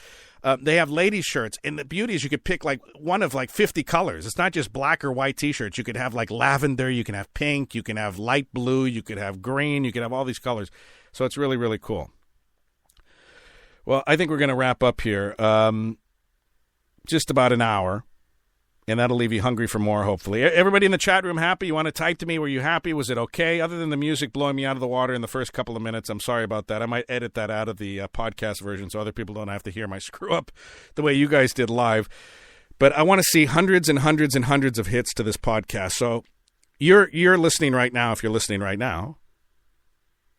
Speaker 1: they have ladies' shirts. And the beauty is you could pick like one of like 50 colors. It's not just black or white T-shirts. You could have like lavender. You can have pink. You can have light blue. You could have green. You could have all these colors. So it's really, really cool. Well, I think we're going to wrap up here. Just about an hour. And that'll leave you hungry for more, hopefully. Everybody in the chat room happy? You want to type to me? Were you happy? Was it okay? Other than the music blowing me out of the water in the first couple of minutes, I'm sorry about that. I might edit that out of the podcast version so other people don't have to hear my screw-up the way you guys did live. But I want to see hundreds and hundreds and hundreds of hits to this podcast. So you're listening right now if you're listening right now.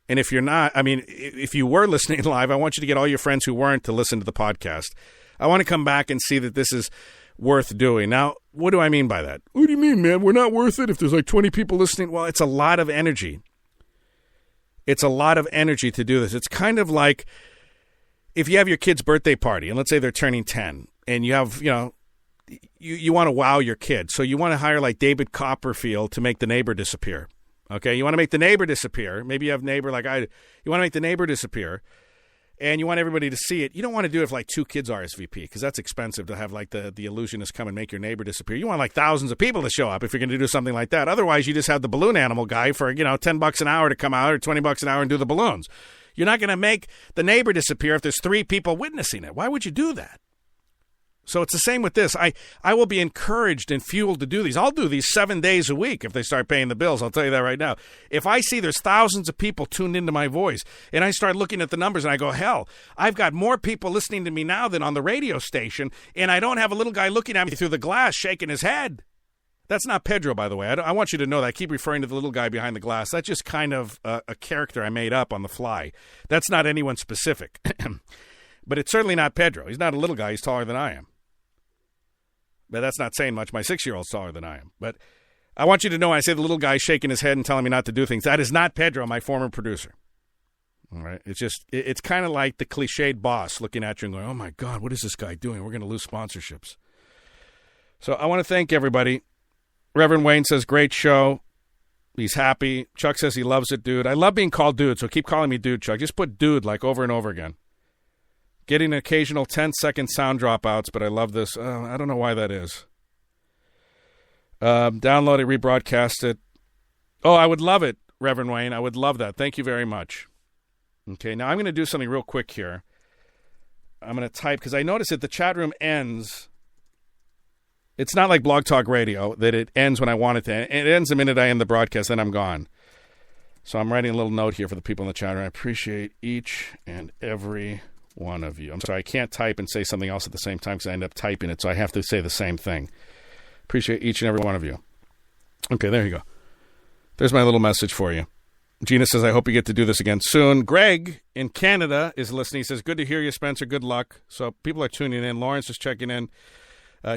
Speaker 1: And if you're not, I mean, if you were listening live, I want you to get all your friends who weren't to listen to the podcast. I want to come back and see that this is worth doing. Now, what do I mean by that? What do you mean, man? We're not worth it if there's like 20 people listening? Well, it's a lot of energy. It's a lot of energy to do this. It's kind of like if you have your kid's birthday party, and let's say they're turning 10, and you have, you know, you want to wow your kid. So you want to hire like David Copperfield to make the neighbor disappear. Okay? You want to make the neighbor disappear. Maybe you have neighbor like I do. You want to make the neighbor disappear. And you want everybody to see it. You don't want to do it if like 2 kids RSVP because that's expensive to have like the illusionist come and make your neighbor disappear. You want like thousands of people to show up if you're going to do something like that. Otherwise, you just have the balloon animal guy for, you know, $10 an hour to come out or $20 an hour and do the balloons. You're not going to make the neighbor disappear if there's 3 people witnessing it. Why would you do that? So it's the same with this. I will be encouraged and fueled to do these. I'll do these 7 days a week if they start paying the bills. I'll tell you that right now. If I see there's thousands of people tuned into my voice and I start looking at the numbers and I go, hell, I've got more people listening to me now than on the radio station, and I don't have a little guy looking at me through the glass shaking his head. That's not Pedro, by the way. I want you to know that. I keep referring to the little guy behind the glass. That's just kind of a character I made up on the fly. That's not anyone specific. But it's certainly not Pedro. He's not a little guy. He's taller than I am. But that's not saying much. My 6-year-old's taller than I am. But I want you to know when I say the little guy shaking his head and telling me not to do things, that is not Pedro, my former producer. All right? It's just, it's kind of like the cliched boss looking at you and going, oh, my God, what is this guy doing? We're going to lose sponsorships. So I want to thank everybody. Reverend Wayne says, great show. He's happy. Chuck says he loves it, dude. I love being called dude, so keep calling me dude, Chuck. Just put dude like over and over again. Getting occasional 10-second sound dropouts, but I love this. I don't know why that is. Download it, rebroadcast it. Oh, I would love it, Reverend Wayne. I would love that. Thank you very much. Okay, now I'm going to do something real quick here. I'm going to type because I notice that the chat room ends. It's not like Blog Talk Radio that it ends when I want it to end. It ends the minute I end the broadcast, then I'm gone. So I'm writing a little note here for the people in the chat room. I appreciate each and every one of you. I'm sorry, I can't type and say something else at the same time because I end up typing it, so I have to say the same thing. Appreciate each and every one of you. Okay, there you go. There's my little message for you. Gina says, I hope you get to do this again soon. Greg in Canada is listening. He says, good to hear you, Spencer. Good luck. So people are tuning in. Lawrence is checking in.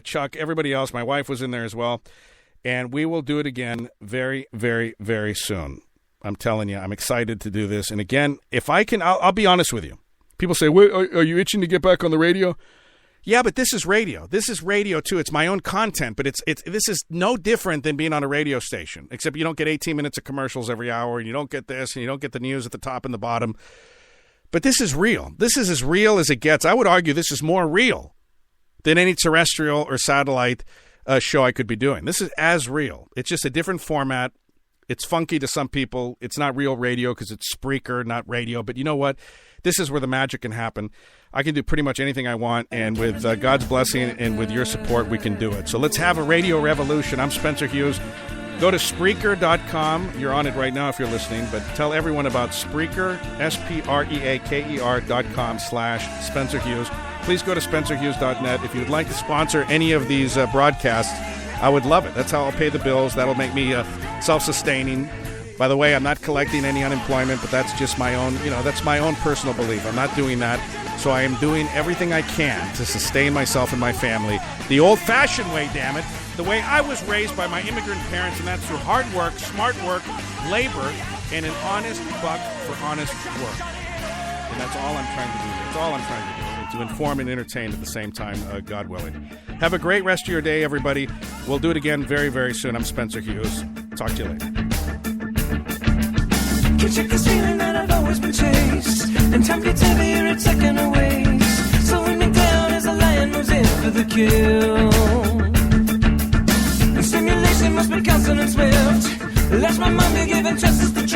Speaker 1: Chuck, everybody else. My wife was in there as well. And we will do it again very, very, very soon. I'm telling you, I'm excited to do this. And again, if I can, I'll be honest with you. People say, wait, are you itching to get back on the radio? Yeah, but this is radio. This is radio, too. It's my own content, but this is no different than being on a radio station, except you don't get 18 minutes of commercials every hour, and you don't get this, and you don't get the news at the top and the bottom. But this is real. This is as real as it gets. I would argue this is more real than any terrestrial or satellite show I could be doing. This is as real. It's just a different format. It's funky to some people. It's not real radio because it's Spreaker, not radio. But you know what? This is where the magic can happen. I can do pretty much anything I want, and with God's blessing and with your support, we can do it. So let's have a radio revolution. I'm Spencer Hughes. Go to Spreaker.com. You're on it right now if you're listening, but tell everyone about Spreaker, Spreaker.com/Spencer Hughes. Please go to SpencerHughes.net. If you'd like to sponsor any of these broadcasts, I would love it. That's how I'll pay the bills. That'll make me self-sustaining. By the way, I'm not collecting any unemployment, but that's just my own, that's my own personal belief. I'm not doing that. So I am doing everything I can to sustain myself and my family. The old-fashioned way, damn it. The way I was raised by my immigrant parents, and that's through hard work, smart work, labor, and an honest buck for honest work. And that's all I'm trying to do here. That's all I'm trying to do. To inform and entertain at the same time, God willing. Have a great rest of your day, everybody. We'll do it again very, very soon. I'm Spencer Hughes. Talk to you later.
Speaker 2: You check this feeling that I've always been chased, and time gets heavier, it's second away. Slowing me down as a lion moves in for the kill. The stimulation must be constant and swift. Let my mind be given chances to